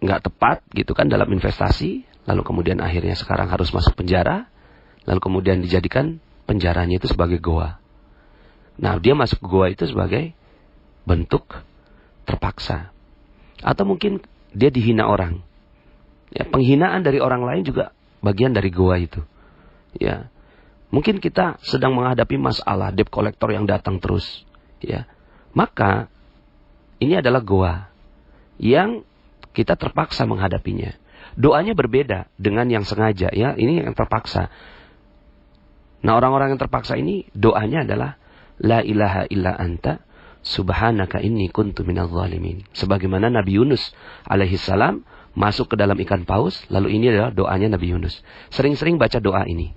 nggak tepat gitu kan dalam investasi, lalu kemudian akhirnya sekarang harus masuk penjara, lalu kemudian dijadikan penjaranya itu sebagai goa. Nah, dia masuk ke goa itu sebagai bentuk terpaksa. Atau mungkin dia dihina orang. Ya, penghinaan dari orang lain juga bagian dari goa itu. Ya. Mungkin kita sedang menghadapi masalah debt collector yang datang terus, ya. Maka ini adalah goa yang kita terpaksa menghadapinya. Doanya berbeda dengan yang sengaja, ya. Ini yang terpaksa. Nah, orang-orang yang terpaksa ini doanya adalah la ilaha illa anta subhanaka inni kuntu minadz zalimin. Sebagaimana Nabi Yunus alaihi salam masuk ke dalam ikan paus, lalu ini adalah doanya Nabi Yunus. Sering-sering baca doa ini.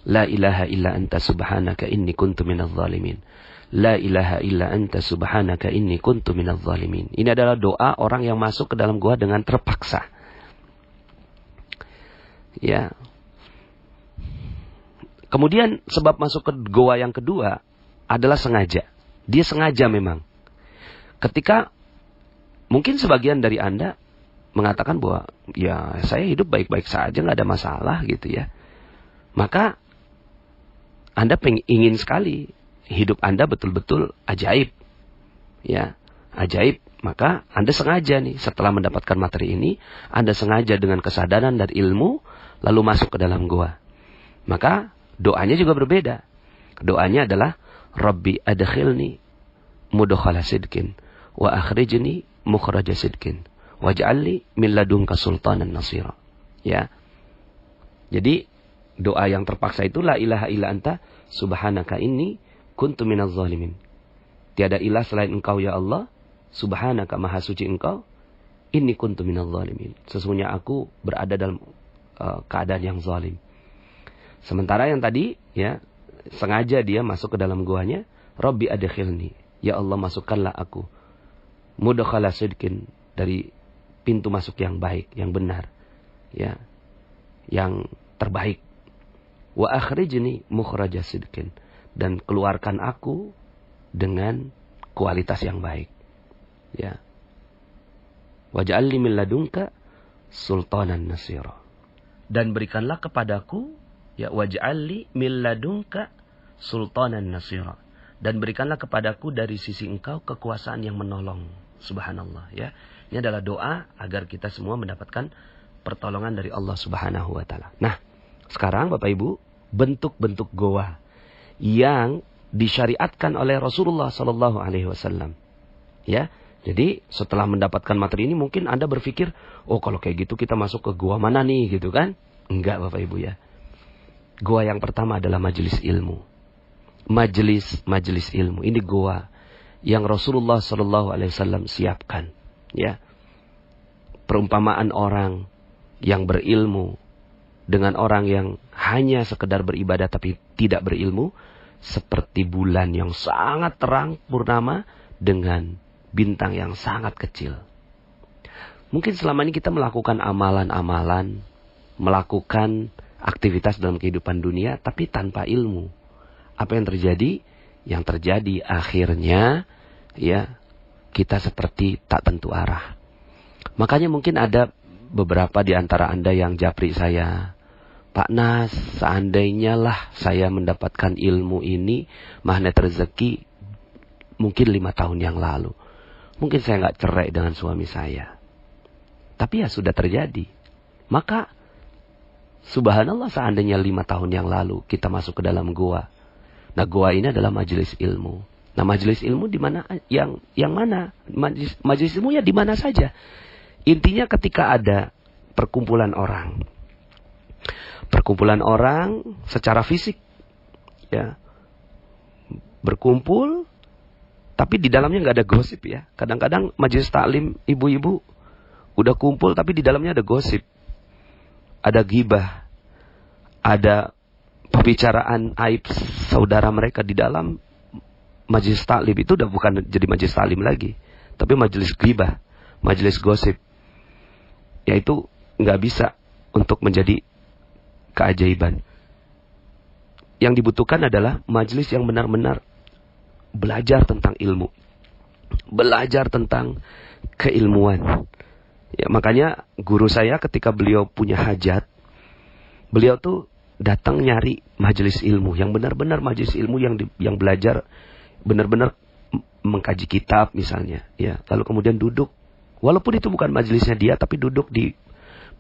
La ilaha illa anta subhanaka inni kuntu minadz zalimin. La ilaha illa anta subhanaka inni kuntu minadz zalimin. Ini adalah doa orang yang masuk ke dalam gua dengan terpaksa. Ya. Kemudian sebab masuk ke gua yang kedua adalah sengaja. Dia sengaja memang. Ketika mungkin sebagian dari Anda mengatakan bahwa ya saya hidup baik-baik saja, nggak ada masalah gitu ya. Maka Anda ingin sekali hidup Anda betul-betul ajaib. Ya, ajaib. Maka Anda sengaja nih setelah mendapatkan materi ini, Anda sengaja dengan kesadaran dan ilmu lalu masuk ke dalam goa. Maka doanya juga berbeda. Doanya adalah Rabbi adkhilni mudkhala sidqin wa akhrijni mukhraja sidqin waj'alni min ladunka sultanan nasira. Ya. Jadi doa yang terpaksa itu la ilaha illa anta subhanaka inni kuntu minadz zalimin. Tiada ilah selain engkau ya Allah, subhanaka maha suci engkau, inni kuntu minadz zalimin. Sesungguhnya aku berada dalam keadaan yang zalim. Sementara yang tadi ya sengaja dia masuk ke dalam guanya, Rabbi adkhilni, ya Allah masukkanlah aku mudkhala sidqin, dari pintu masuk yang baik, yang benar, ya, yang terbaik. Wa akhrijni mukhraja sidqin, dan keluarkan aku dengan kualitas yang baik. Ya. Waj'alni min ladunka sultanan nasira. Dan berikanlah kepadaku ya waj'alni min ladunka sultanan nasira. Dan berikanlah kepadaku dari sisi engkau kekuasaan yang menolong. Subhanallah ya. Ini adalah doa agar kita semua mendapatkan pertolongan dari Allah Subhanahu wa taala. Nah, sekarang Bapak Ibu, bentuk-bentuk goa yang disyariatkan oleh Rasulullah sallallahu alaihi wasallam. Ya. Jadi, setelah mendapatkan materi ini mungkin Anda berpikir, "Oh, kalau kayak gitu kita masuk ke goa mana nih?" gitu kan? Enggak, Bapak Ibu ya. Goa yang pertama adalah majelis ilmu. Majelis ilmu. Ini goa yang Rasulullah sallallahu alaihi wasallam siapkan, ya. Perumpamaan orang yang berilmu dengan orang yang hanya sekedar beribadah tapi tidak berilmu, seperti bulan yang sangat terang purnama dengan bintang yang sangat kecil. Mungkin selama ini kita melakukan amalan-amalan, melakukan aktivitas dalam kehidupan dunia, tapi tanpa ilmu. Apa yang terjadi? Yang terjadi akhirnya, ya, kita seperti tak tentu arah. Makanya mungkin ada beberapa di antara Anda yang japri saya, Pak Nas, seandainya lah saya mendapatkan ilmu ini, magnet rezeki, mungkin 5 tahun yang lalu. Mungkin saya nggak cerai dengan suami saya. Tapi ya sudah terjadi. Maka, subhanallah seandainya 5 tahun yang lalu kita masuk ke dalam goa. Nah, goa ini adalah majelis ilmu. Nah, majelis ilmu di mana? Yang mana? Majelis ilmu ya di mana saja. Intinya ketika ada perkumpulan orang. Perkumpulan orang secara fisik ya, berkumpul, tapi di dalamnya nggak ada gosip ya. Kadang-kadang majelis taklim ibu-ibu udah kumpul, tapi di dalamnya ada gosip, ada ghibah, ada pembicaraan aib saudara mereka di dalam majelis taklim. Itu udah bukan jadi majelis taklim lagi, tapi majelis ghibah, majelis gosip. Yaitu nggak bisa untuk menjadi keajaiban. Yang dibutuhkan adalah majelis yang benar-benar belajar tentang ilmu, belajar tentang keilmuan. Ya, makanya guru saya ketika beliau punya hajat, beliau tuh datang nyari majelis ilmu yang benar-benar majelis ilmu yang belajar benar-benar mengkaji kitab misalnya, ya. Lalu kemudian duduk, walaupun itu bukan majelisnya dia, tapi duduk di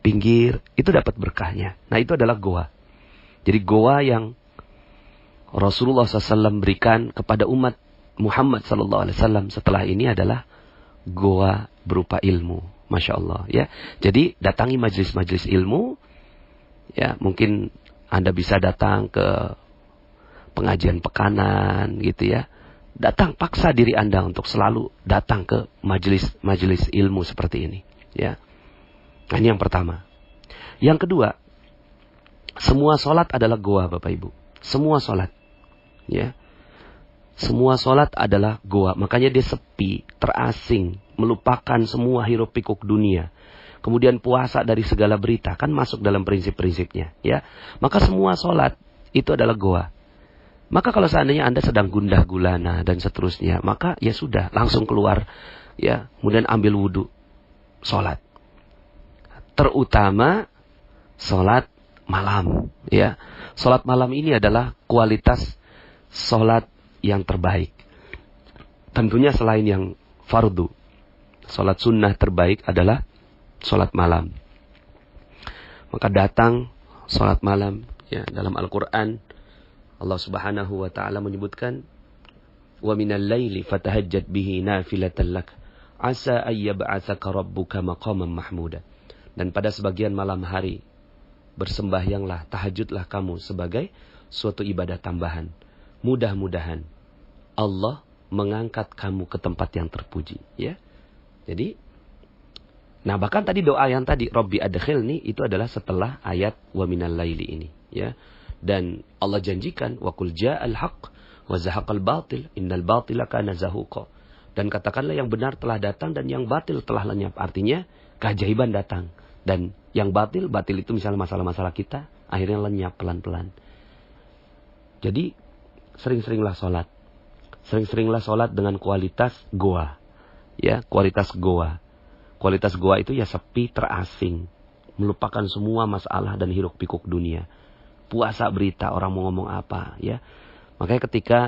pinggir, itu dapat berkahnya. Nah, itu adalah goa. Jadi goa yang Rasulullah SAW berikan kepada umat Muhammad SAW setelah ini adalah goa berupa ilmu. Masya Allah, ya. Jadi datangi majelis-majelis ilmu, ya. Mungkin Anda bisa datang ke pengajian pekanan, gitu ya. Datang, paksa diri Anda untuk selalu datang ke majelis-majelis ilmu seperti ini, ya. Nah, ini yang pertama. Yang kedua, semua sholat adalah goa, Bapak Ibu. Semua sholat, ya. Semua sholat adalah goa. Makanya dia sepi, terasing, melupakan semua hiruk pikuk dunia. Kemudian puasa dari segala berita, kan masuk dalam prinsip-prinsipnya, ya. Maka semua sholat itu adalah goa. Maka kalau seandainya Anda sedang gundah gulana dan seterusnya, maka ya sudah, langsung keluar, ya. Kemudian ambil wudhu, sholat. Terutama sholat malam, ya. Sholat malam ini adalah kualitas sholat yang terbaik. Tentunya selain yang fardu, sholat sunnah terbaik adalah sholat malam. Maka datang sholat malam, ya. Dalam Al-Quran Allah Subhanahu wa ta'ala menyebutkan, wa minal laili fatahajjat bihi nafilatan lak asa ayyab'atsaka rabbuka maqaman mahmuda. Dan pada sebagian malam hari bersembahyanglah, tahajudlah kamu sebagai suatu ibadah tambahan. Mudah-mudahan Allah mengangkat kamu ke tempat yang terpuji, ya. Jadi, nah bahkan tadi doa yang tadi Rabbi adkhilni itu adalah setelah ayat wa minal laili ini, ya. Dan Allah janjikan wa qul ja'al haqq wa zahaqal batil innal batila kana zahuqa. Dan katakanlah yang benar telah datang dan yang batil telah lenyap. Artinya keajaiban datang. Dan yang batil itu misalnya masalah-masalah kita akhirnya lenyap pelan-pelan. Jadi sering-seringlah sholat. Sering-seringlah sholat dengan kualitas goa. Ya, kualitas goa. Kualitas goa itu ya sepi, terasing. Melupakan semua masalah dan hiruk pikuk dunia. Puasa berita, orang mau ngomong apa, ya. Makanya ketika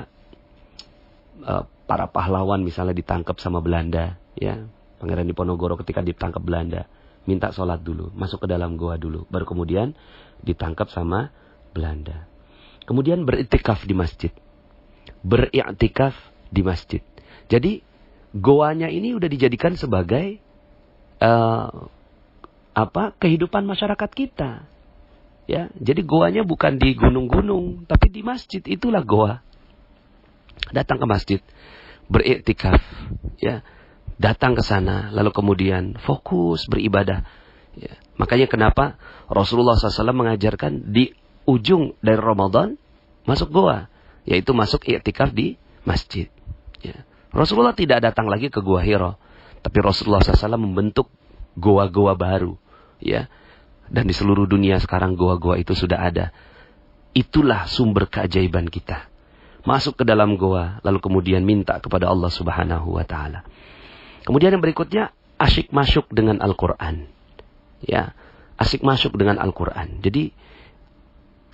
para pahlawan misalnya ditangkap sama Belanda, ya. Pangeran Diponegoro ketika ditangkap Belanda, minta sholat dulu, masuk ke dalam goa dulu. Baru kemudian ditangkap sama Belanda. Kemudian beriktikaf di masjid. Beriktikaf di masjid. Jadi goanya ini udah dijadikan sebagai kehidupan masyarakat kita. Ya, jadi goanya bukan di gunung-gunung, tapi di masjid, itulah goa. Datang ke masjid, beriktikaf, ya. Datang ke sana, lalu kemudian fokus beribadah. Ya. Makanya kenapa Rasulullah SAW mengajarkan di ujung dari Ramadan masuk goa, yaitu masuk iktikaf di masjid. Ya. Rasulullah tidak datang lagi ke Gua Hira, tapi Rasulullah SAW membentuk goa-goa baru, ya. Dan di seluruh dunia sekarang goa-goa itu sudah ada. Itulah sumber keajaiban kita. Masuk ke dalam goa, lalu kemudian minta kepada Allah Subhanahu wa ta'ala. Kemudian yang berikutnya, asyik masuk dengan Al-Quran. Ya, asyik masuk dengan Al-Quran. Jadi,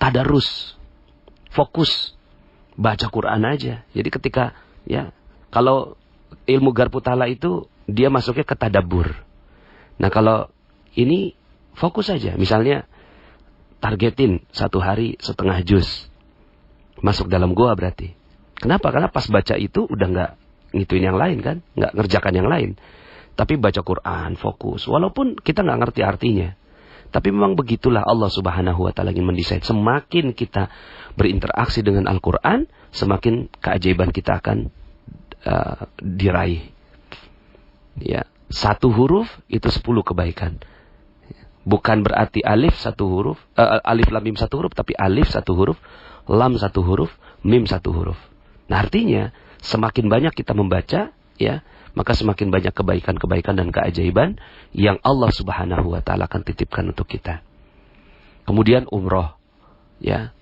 tadarus, fokus, baca Quran aja. Jadi ketika, ya, kalau ilmu Garputala itu, dia masuknya ke tadabbur. Nah kalau ini, fokus saja. Misalnya, targetin 1 hari setengah juz. Masuk dalam goa berarti. Kenapa? Karena pas baca itu udah nggak ngituin yang lain kan. Nggak ngerjakan yang lain. Tapi baca Quran, fokus. Walaupun kita nggak ngerti artinya. Tapi memang begitulah Allah Subhanahu wa taala ingin mendesain. Semakin kita berinteraksi dengan Al-Qur'an, semakin keajaiban kita akan diraih. Ya, 1 huruf itu 10 kebaikan. Bukan berarti alif 1 huruf, alif lam mim 1 huruf, tapi alif 1 huruf, lam 1 huruf, mim 1 huruf. Nah, artinya semakin banyak kita membaca, ya, maka semakin banyak kebaikan-kebaikan dan keajaiban yang Allah Subhanahu wa taala akan titipkan untuk kita. Kemudian umroh, ya.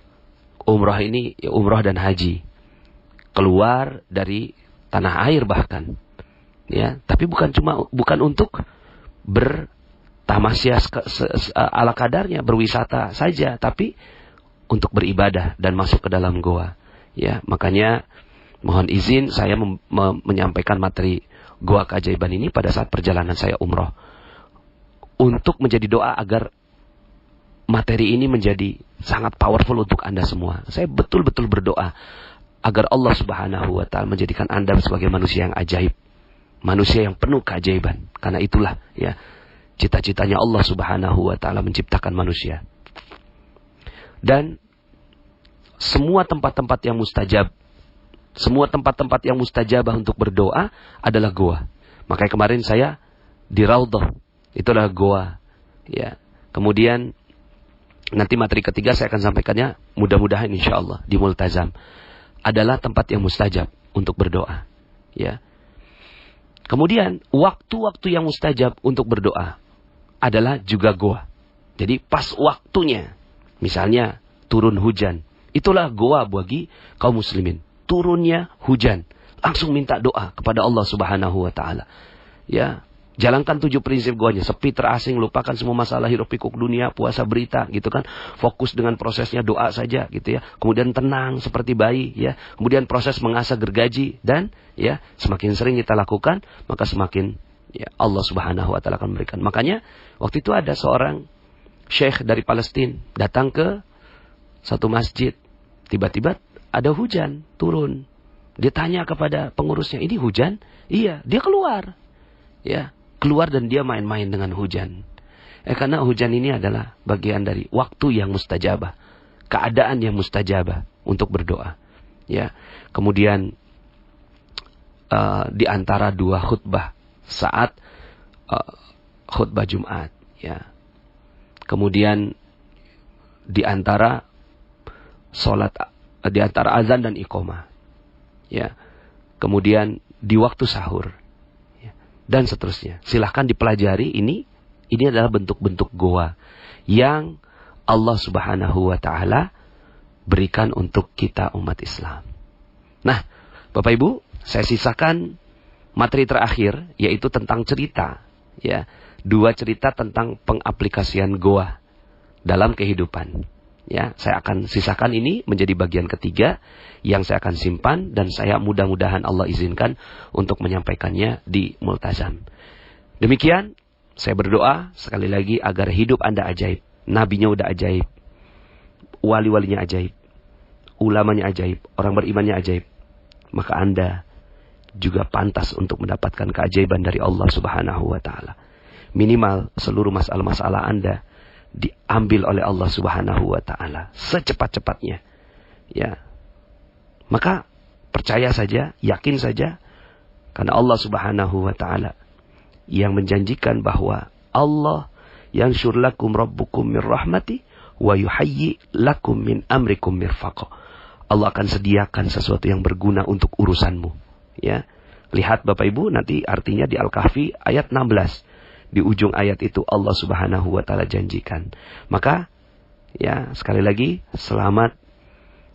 Umroh ini umroh dan haji. Keluar dari tanah air bahkan. Ya, tapi bukan untuk bertamasya ala kadarnya, berwisata saja, tapi untuk beribadah dan masuk ke dalam goa. Ya, makanya mohon izin saya menyampaikan materi Goa Keajaiban ini pada saat perjalanan saya umroh. Untuk menjadi doa agar materi ini menjadi sangat powerful untuk Anda semua. Saya betul-betul berdoa agar Allah Subhanahu wa taala menjadikan Anda sebagai manusia yang ajaib. Manusia yang penuh keajaiban. Karena itulah, ya, cita-citanya Allah Subhanahu wa taala menciptakan manusia. Dan semua tempat-tempat yang mustajab, semua tempat-tempat yang mustajabah untuk berdoa adalah goa. Makanya kemarin saya di Raudhah, itulah goa. Ya. Kemudian nanti materi ketiga saya akan sampaikannya, mudah-mudahan insyaallah di Multazam, adalah tempat yang mustajab untuk berdoa. Ya. Kemudian waktu-waktu yang mustajab untuk berdoa adalah juga goa. Jadi pas waktunya, misalnya turun hujan, itulah goa bagi kaum muslimin. Turunnya hujan, langsung minta doa kepada Allah Subhanahu wa taala. Ya, jalankan 7 prinsip goanya. Sepi, terasing, lupakan semua masalah hiruk pikuk dunia, puasa berita gitu kan. Fokus dengan prosesnya, doa saja gitu ya. Kemudian tenang seperti bayi ya. Kemudian proses mengasah gergaji, dan ya, semakin sering kita lakukan, maka semakin ya Allah Subhanahu wa taala akan memberikan. Makanya waktu itu ada seorang syekh dari Palestina datang ke satu masjid. Tiba-tiba ada hujan turun. Dia tanya kepada pengurusnya, "Ini hujan?" "Iya." Dia keluar. Ya, keluar dan dia main-main dengan hujan. Karena hujan ini adalah bagian dari waktu yang mustajabah, keadaan yang mustajabah untuk berdoa. Ya. Kemudian di antara 2 khutbah saat khutbah Jumat, ya. Kemudian di antara salat, di antara azan dan iqamah, ya. Kemudian di waktu sahur, ya. Dan seterusnya. Silahkan dipelajari, ini adalah bentuk-bentuk goa yang Allah Subhanahu wa taala berikan untuk kita umat Islam. Nah, Bapak Ibu, saya sisakan materi terakhir, yaitu tentang cerita, ya. 2 cerita tentang pengaplikasian goa dalam kehidupan. Ya, saya akan sisakan ini menjadi bagian ketiga yang saya akan simpan, dan saya mudah-mudahan Allah izinkan untuk menyampaikannya di Multazam. Demikian, saya berdoa sekali lagi agar hidup Anda ajaib. Nabinya udah ajaib, wali-walinya ajaib, ulamanya ajaib, orang berimannya ajaib. Maka Anda juga pantas untuk mendapatkan keajaiban dari Allah Subhanahu wa taala. Minimal seluruh masalah-masalah Anda diambil oleh Allah Subhanahu wa taala secepat-cepatnya. Ya. Maka percaya saja, yakin saja, karena Allah Subhanahu wa taala yang menjanjikan bahwa Allah yansyur lakum rabbukum min rahmati wa yuhayyi lakum min amrikum mirfaqa. Allah akan sediakan sesuatu yang berguna untuk urusanmu. Ya. Lihat Bapak Ibu, nanti artinya di Al-Kahfi ayat 16. Di ujung ayat itu Allah Subhanahu wa taala janjikan. Maka ya, sekali lagi selamat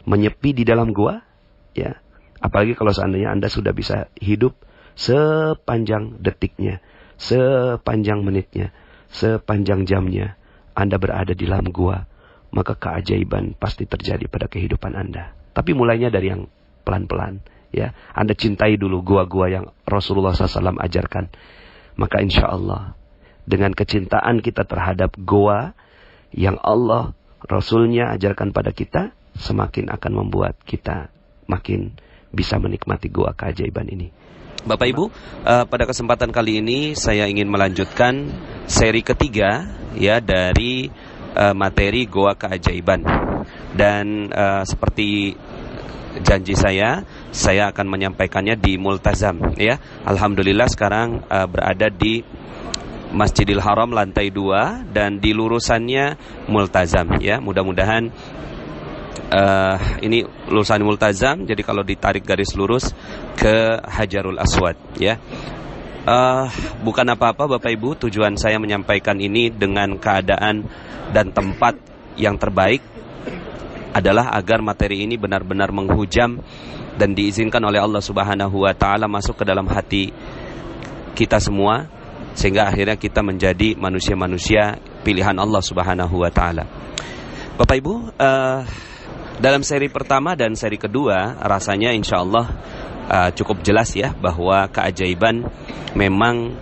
menyepi di dalam gua, ya. Apalagi kalau seandainya Anda sudah bisa hidup sepanjang detiknya, sepanjang menitnya, sepanjang jamnya Anda berada di dalam gua, maka keajaiban pasti terjadi pada kehidupan Anda. Tapi mulainya dari yang pelan-pelan, ya. Anda cintai dulu gua-gua yang Rasulullah SAW ajarkan. Maka insya Allah dengan kecintaan kita terhadap goa yang Allah, Rasulnya ajarkan pada kita, semakin akan membuat kita makin bisa menikmati goa keajaiban ini. Bapak Ibu, pada kesempatan kali ini saya ingin melanjutkan seri ketiga ya dari materi Goa Keajaiban. Dan seperti janji saya akan menyampaikannya di Multazam ya. Alhamdulillah sekarang berada di Masjidil Haram lantai 2 dan di lurusannya Multazam ya. Mudah-mudahan ini lulusan Multazam, jadi kalau ditarik garis lurus ke Hajarul Aswad ya. Bukan apa-apa Bapak Ibu, tujuan saya menyampaikan ini dengan keadaan dan tempat yang terbaik adalah agar materi ini benar-benar menghujam dan diizinkan oleh Allah Subhanahu wa taala masuk ke dalam hati kita semua, sehingga akhirnya kita menjadi manusia-manusia pilihan Allah Subhanahu wa taala. Bapak Ibu, dalam seri pertama dan seri kedua rasanya insyaallah cukup jelas ya bahwa keajaiban memang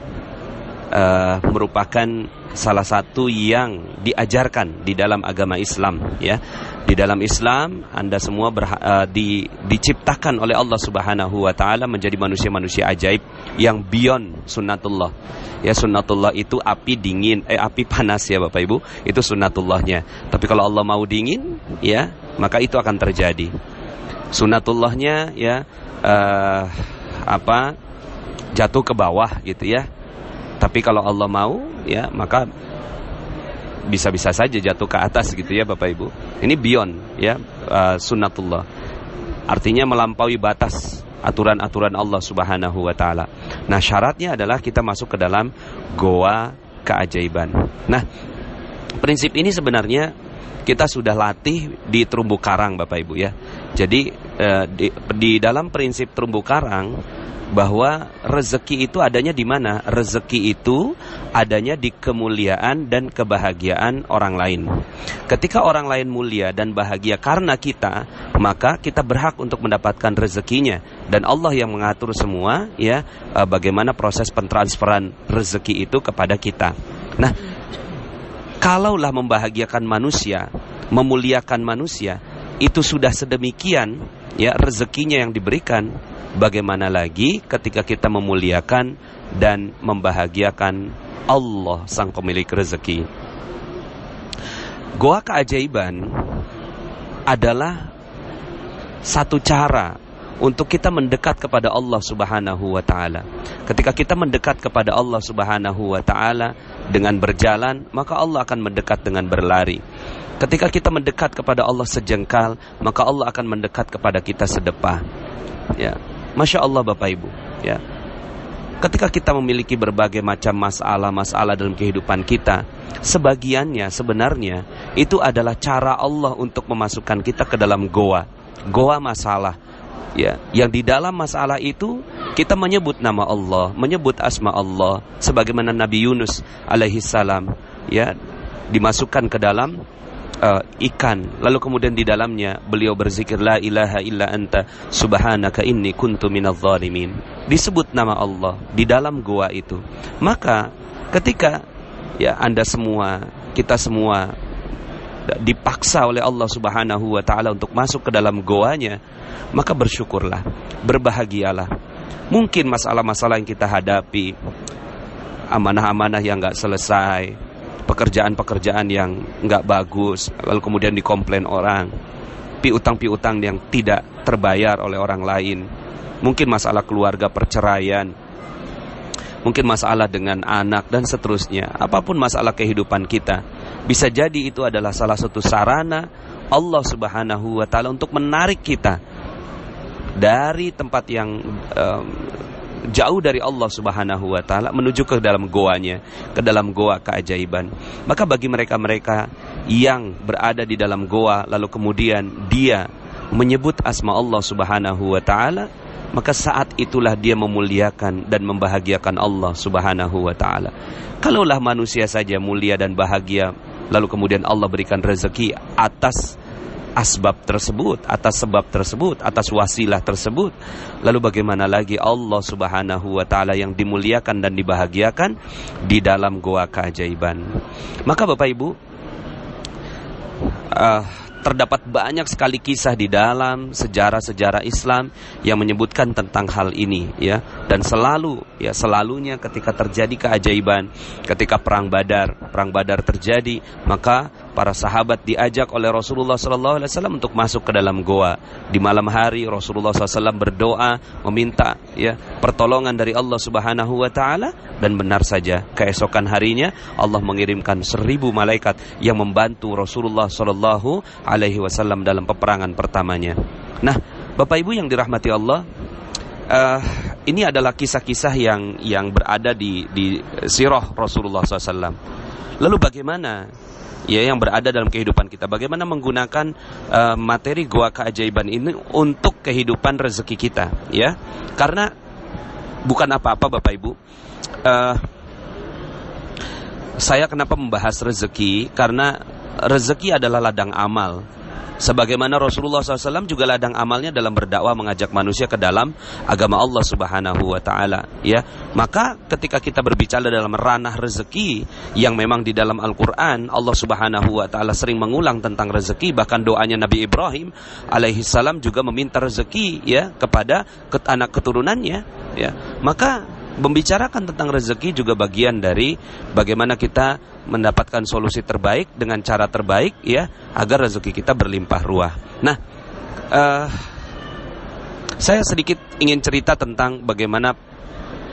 merupakan salah satu yang diajarkan di dalam agama Islam ya. Di dalam Islam Anda semua diciptakan oleh Allah Subhanahu wa taala menjadi manusia-manusia ajaib yang beyond sunnatullah. Ya, sunnatullah itu api dingin, api panas ya Bapak Ibu, itu sunnatullahnya. Tapi kalau Allah mau dingin ya, maka itu akan terjadi. Sunnatullahnya ya jatuh ke bawah gitu ya. Tapi kalau Allah mau ya, maka bisa-bisa saja jatuh ke atas gitu ya Bapak Ibu. Ini beyond ya sunnatullah. Artinya melampaui batas aturan-aturan Allah Subhanahu wa taala. Nah, syaratnya adalah kita masuk ke dalam goa keajaiban. Nah, prinsip ini sebenarnya kita sudah latih di terumbu karang Bapak Ibu ya. Jadi di dalam prinsip terumbu karang bahwa rezeki itu adanya di mana? Rezeki itu adanya di kemuliaan dan kebahagiaan orang lain. Ketika orang lain mulia dan bahagia karena kita, maka kita berhak untuk mendapatkan rezekinya. Dan Allah yang mengatur semua ya, bagaimana proses pentransferan rezeki itu kepada kita. Nah, kalaulah membahagiakan manusia, memuliakan manusia, itu sudah sedemikian ya rezekinya yang diberikan, bagaimana lagi ketika kita memuliakan dan membahagiakan Allah sang pemilik rezeki. Goa keajaiban adalah satu cara untuk kita mendekat kepada Allah Subhanahu wa taala. Ketika kita mendekat kepada Allah Subhanahu wa taala dengan berjalan, maka Allah akan mendekat dengan berlari. Ketika kita mendekat kepada Allah sejengkal, maka Allah akan mendekat kepada kita sedepah. Ya, Masya Allah Bapak Ibu ya. Ketika kita memiliki berbagai macam masalah dalam kehidupan kita, sebagiannya sebenarnya itu adalah cara Allah untuk memasukkan kita ke dalam goa masalah ya. Yang di dalam masalah itu kita menyebut nama Allah, menyebut asma Allah, sebagaimana Nabi Yunus alaihi salam ya, dimasukkan ke dalam ikan, lalu kemudian di dalamnya beliau berzikir la ilaha illa anta subhanaka inni kuntu minadh dhalimin. Disebut nama Allah di dalam goa itu. Maka ketika ya Anda semua, kita semua dipaksa oleh Allah Subhanahu wa taala untuk masuk ke dalam goanya, maka bersyukurlah, berbahagialah. Mungkin masalah-masalah yang kita hadapi, amanah-amanah yang enggak selesai, pekerjaan-pekerjaan yang enggak bagus, lalu kemudian dikomplain orang, piutang-piutang yang tidak terbayar oleh orang lain, mungkin masalah keluarga, perceraian, mungkin masalah dengan anak dan seterusnya. Apapun masalah kehidupan kita, bisa jadi itu adalah salah satu sarana Allah Subhanahu wa taala untuk menarik kita dari tempat yang jauh dari Allah Subhanahu wa taala menuju ke dalam goanya, ke dalam goa keajaiban. Maka bagi mereka-mereka yang berada di dalam goa lalu kemudian dia menyebut asma Allah Subhanahu wa taala, maka saat itulah dia memuliakan dan membahagiakan Allah Subhanahu wa taala. Kalaulah manusia saja mulia dan bahagia, lalu kemudian Allah berikan rezeki atas asbab tersebut, atas sebab tersebut, atas wasilah tersebut, lalu bagaimana lagi Allah Subhanahu wa taala yang dimuliakan dan dibahagiakan di dalam goa keajaiban. Maka Bapak Ibu, terdapat banyak sekali kisah di dalam sejarah-sejarah Islam yang menyebutkan tentang hal ini, ya. Dan selalunya ketika terjadi keajaiban, ketika perang Badar terjadi, maka para sahabat diajak oleh Rasulullah SAW untuk masuk ke dalam goa. Di malam hari Rasulullah SAW berdoa meminta, ya, pertolongan dari Allah Subhanahu wa taala, dan benar saja keesokan harinya Allah mengirimkan 1000 malaikat yang membantu Rasulullah SAW dalam peperangan pertamanya. Nah, Bapak Ibu yang dirahmati Allah, ini adalah kisah-kisah yang berada di sirah Rasulullah SAW. Lalu bagaimana, ya, yang berada dalam kehidupan kita? Bagaimana menggunakan materi goa keajaiban ini untuk kehidupan rezeki kita, ya? Karena bukan apa-apa Bapak Ibu. Saya kenapa membahas rezeki? Karena rezeki adalah ladang amal. Sebagaimana Rasulullah SAW juga ladang amalnya dalam berdakwah mengajak manusia ke dalam agama Allah Subhanahu wa taala, ya. Maka ketika kita berbicara dalam ranah rezeki yang memang di dalam Al-Qur'an Allah Subhanahu wa taala sering mengulang tentang rezeki, bahkan doanya Nabi Ibrahim alaihi salam juga meminta rezeki, ya, kepada anak keturunannya, ya. Maka membicarakan tentang rezeki juga bagian dari bagaimana kita mendapatkan solusi terbaik dengan cara terbaik, ya, agar rezeki kita berlimpah ruah. Nah, saya sedikit ingin cerita tentang bagaimana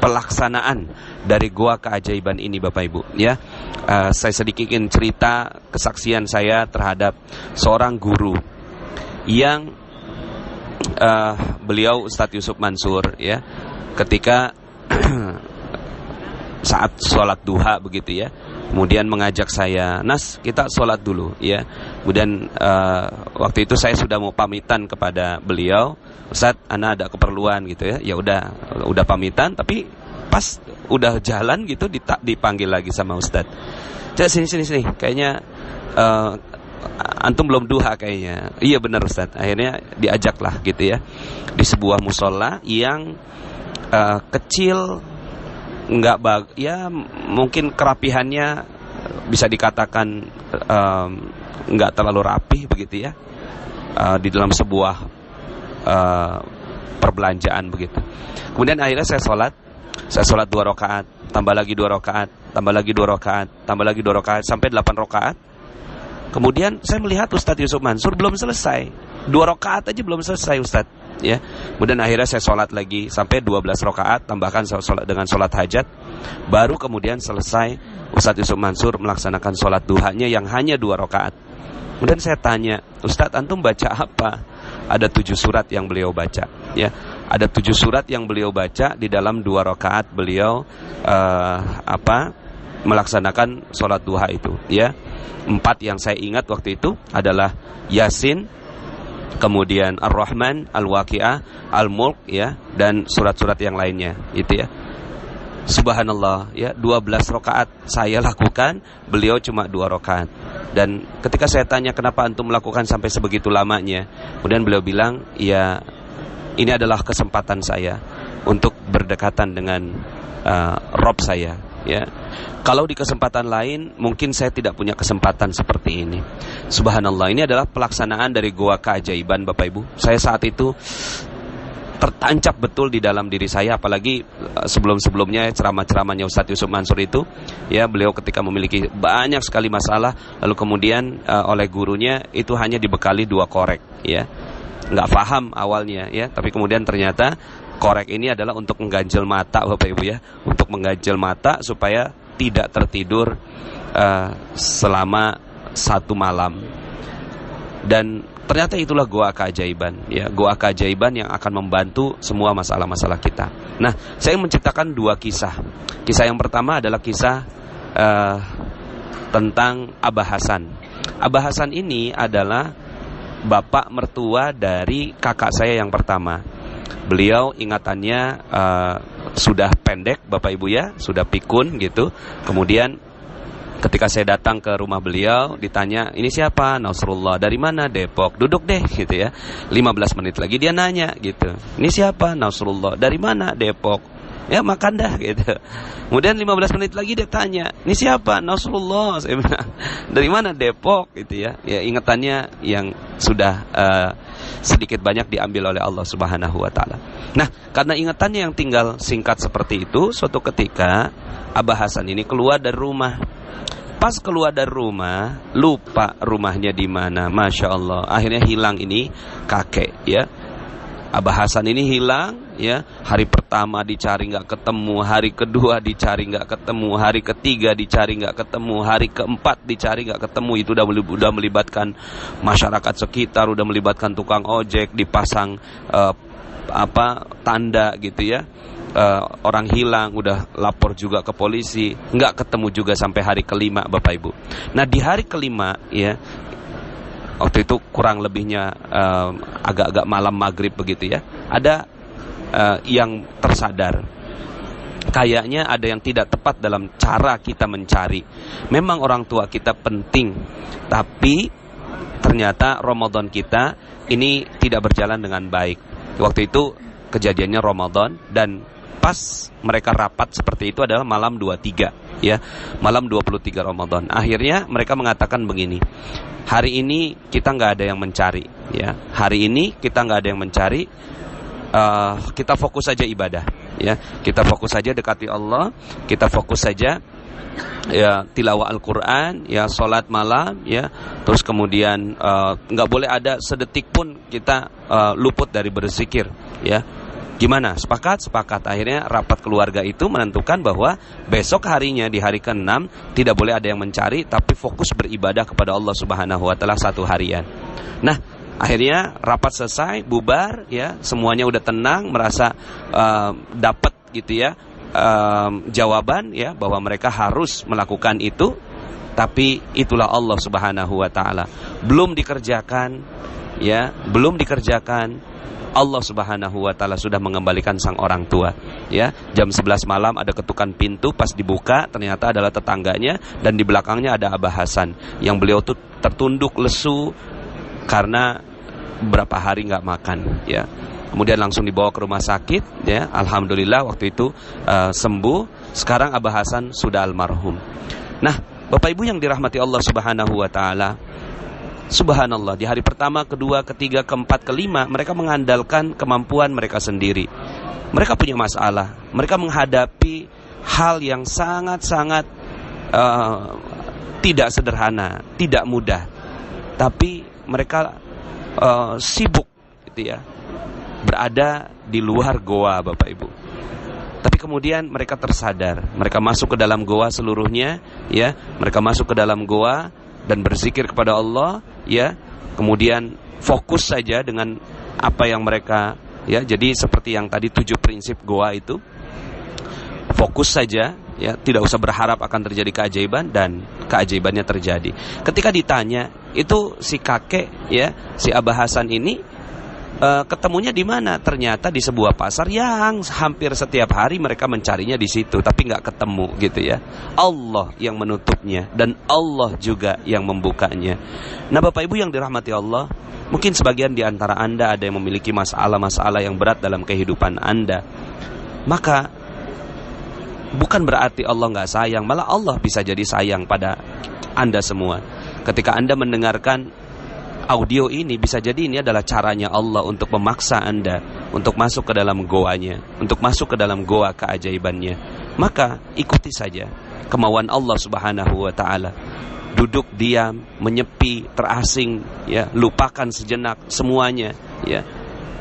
pelaksanaan dari goa keajaiban ini Bapak Ibu, ya. Saya sedikit ingin cerita kesaksian saya terhadap seorang guru yang beliau Ustadz Yusuf Mansur, ya, ketika saat sholat duha begitu, ya, kemudian mengajak saya, "Nas, kita sholat dulu," ya. Kemudian waktu itu saya sudah mau pamitan kepada beliau, "Ustadz, ana ada keperluan," gitu, ya. Ya udah pamitan, tapi pas udah jalan gitu dipanggil lagi sama Ustadz. Sini, kayaknya antum belum duha kayaknya." "Iya benar Ustadz." Akhirnya diajaklah gitu, ya, di sebuah musola yang kecil, ya mungkin kerapihannya bisa dikatakan nggak terlalu rapih begitu, ya, di dalam sebuah perbelanjaan begitu. Kemudian akhirnya saya sholat 2 rakaat, tambah lagi 2 rakaat, tambah lagi 2 rakaat, tambah lagi 2 rakaat, sampai 8 rakaat. Kemudian saya melihat Ustadz Yusuf Mansur belum selesai, 2 rakaat aja belum selesai Ustadz, ya. Kemudian akhirnya saya sholat lagi sampai 12 rakaat, tambahkan sholat dengan sholat hajat. Baru kemudian selesai Ustadz Yusuf Mansur melaksanakan sholat duhanya yang hanya 2 rakaat. Kemudian saya tanya, "Ustadz, antum baca apa?" Ada 7 surat yang beliau baca, ya. Ada 7 surat yang beliau baca di dalam 2 rakaat beliau melaksanakan sholat duha itu, ya. 4 yang saya ingat waktu itu adalah Yasin, kemudian Ar-Rahman, Al-Waqi'ah, Al-Mulk, ya, dan surat-surat yang lainnya, itu, ya. Subhanallah, ya, 12 rakaat saya lakukan, beliau cuma 2 rakaat. Dan ketika saya tanya, "Kenapa antum melakukan sampai sebegitu lamanya?" Kemudian beliau bilang, "Ya, ini adalah kesempatan saya untuk berdekatan dengan Rob saya, ya. Kalau di kesempatan lain mungkin saya tidak punya kesempatan seperti ini." Subhanallah, ini adalah pelaksanaan dari goa keajaiban Bapak Ibu. Saya saat itu tertancap betul di dalam diri saya, apalagi sebelum-sebelumnya ceramah-ceramahnya Ustadz Yusuf Mansur itu, ya, beliau ketika memiliki banyak sekali masalah, lalu kemudian oleh gurunya itu hanya dibekali 2 korek, ya. Nggak paham awalnya, ya, tapi kemudian ternyata korek ini adalah untuk mengganjel mata Bapak Ibu, ya, untuk mengganjel mata supaya tidak tertidur selama 1 malam. Dan ternyata itulah goa keajaiban, ya, goa keajaiban yang akan membantu semua masalah-masalah kita. Nah, saya menceritakan 2 kisah. Kisah yang pertama adalah kisah tentang Abah Hasan. Abah Hasan ini adalah bapak mertua dari kakak saya yang pertama. Beliau ingatannya sudah pendek Bapak Ibu, ya, sudah pikun gitu. Kemudian ketika saya datang ke rumah beliau, ditanya, "Ini siapa?" "Nasrullah." "Dari mana?" "Depok." "Duduk deh," gitu, ya. 15 menit lagi dia nanya gitu, "Ini siapa?" "Nasrullah." "Dari mana?" "Depok." Ya makan dah gitu. Kemudian 15 menit lagi dia tanya, ini siapa? Nasrullah. Saya bilang, dari mana? Depok gitu ya. Ya ingatannya yang sudah sedikit banyak diambil oleh Allah Subhanahu wa taala. Nah, karena ingatannya yang tinggal singkat seperti itu, suatu ketika Abah Hasan ini keluar dari rumah. Pas keluar dari rumah, lupa rumahnya di mana. Masya Allah, akhirnya hilang ini kakek ya. Abah Hasan ini hilang ya. Hari pertama dicari nggak ketemu, hari kedua dicari nggak ketemu, hari ketiga dicari nggak ketemu, hari keempat dicari nggak ketemu. Itu udah melibatkan masyarakat sekitar, udah melibatkan tukang ojek, dipasang tanda gitu ya. Orang hilang, udah lapor juga ke polisi, nggak ketemu juga sampai hari kelima, Bapak Ibu. Nah di hari kelima ya, waktu itu kurang lebihnya agak-agak malam maghrib begitu ya, ada yang tersadar kayaknya ada yang tidak tepat dalam cara kita mencari. Memang orang tua kita penting, tapi ternyata Ramadan kita ini tidak berjalan dengan baik. Waktu itu kejadiannya Ramadan, dan pas mereka rapat seperti itu adalah malam 23 ya, malam 23 Ramadan. Akhirnya mereka mengatakan begini, hari ini kita nggak ada yang mencari ya, hari ini kita nggak ada yang mencari, kita fokus saja ibadah ya, kita fokus saja dekati Allah, kita fokus saja ya tilawah Al-Quran ya, sholat malam ya, terus kemudian nggak boleh ada sedetik pun kita luput dari berzikir ya. Gimana? Sepakat? Sepakat. Akhirnya rapat keluarga itu menentukan bahwa besok harinya, di hari ke-6 tidak boleh ada yang mencari, tapi fokus beribadah kepada Allah Subhanahu wa taala satu harian. Nah, akhirnya rapat selesai, bubar ya, semuanya udah tenang, merasa dapat gitu ya jawaban ya bahwa mereka harus melakukan itu, tapi itulah Allah Subhanahu wa taala. Belum dikerjakan ya, belum dikerjakan, Allah Subhanahu wa taala sudah mengembalikan sang orang tua ya. Jam 11 malam ada ketukan pintu, pas dibuka ternyata adalah tetangganya, dan di belakangnya ada Abah Hasan yang beliau tuh tertunduk lesu karena berapa hari nggak makan ya. Kemudian langsung dibawa ke rumah sakit ya. Alhamdulillah waktu itu sembuh. Sekarang Abah Hasan sudah almarhum. Nah, Bapak Ibu yang dirahmati Allah Subhanahu wa taala, subhanallah, di hari pertama, kedua, ketiga, keempat, kelima, mereka mengandalkan kemampuan mereka sendiri. Mereka punya masalah, mereka menghadapi hal yang sangat-sangat tidak sederhana, tidak mudah. Tapi mereka sibuk gitu ya, berada di luar goa, Bapak Ibu. Tapi kemudian mereka tersadar, mereka masuk ke dalam goa seluruhnya ya, mereka masuk ke dalam goa dan berzikir kepada Allah ya, kemudian fokus saja dengan apa yang mereka ya. Jadi seperti yang tadi 7 prinsip goa itu, fokus saja ya, tidak usah berharap akan terjadi keajaiban, dan keajaibannya terjadi. Ketika ditanya itu si kakek ya, si Abah Hasan ini ketemunya di mana? Ternyata di sebuah pasar yang hampir setiap hari mereka mencarinya di situ, tapi nggak ketemu gitu ya. Allah yang menutupnya dan Allah juga yang membukanya. Nah, Bapak Ibu yang dirahmati Allah, mungkin sebagian di antara Anda ada yang memiliki masalah-masalah yang berat dalam kehidupan Anda. Maka bukan berarti Allah nggak sayang, malah Allah bisa jadi sayang pada Anda semua. Ketika Anda mendengarkan audio ini, bisa jadi ini adalah caranya Allah untuk memaksa Anda untuk masuk ke dalam goanya, untuk masuk ke dalam goa keajaibannya. Maka ikuti saja kemauan Allah Subhanahu wa taala. Duduk diam, menyepi, terasing ya, lupakan sejenak semuanya ya,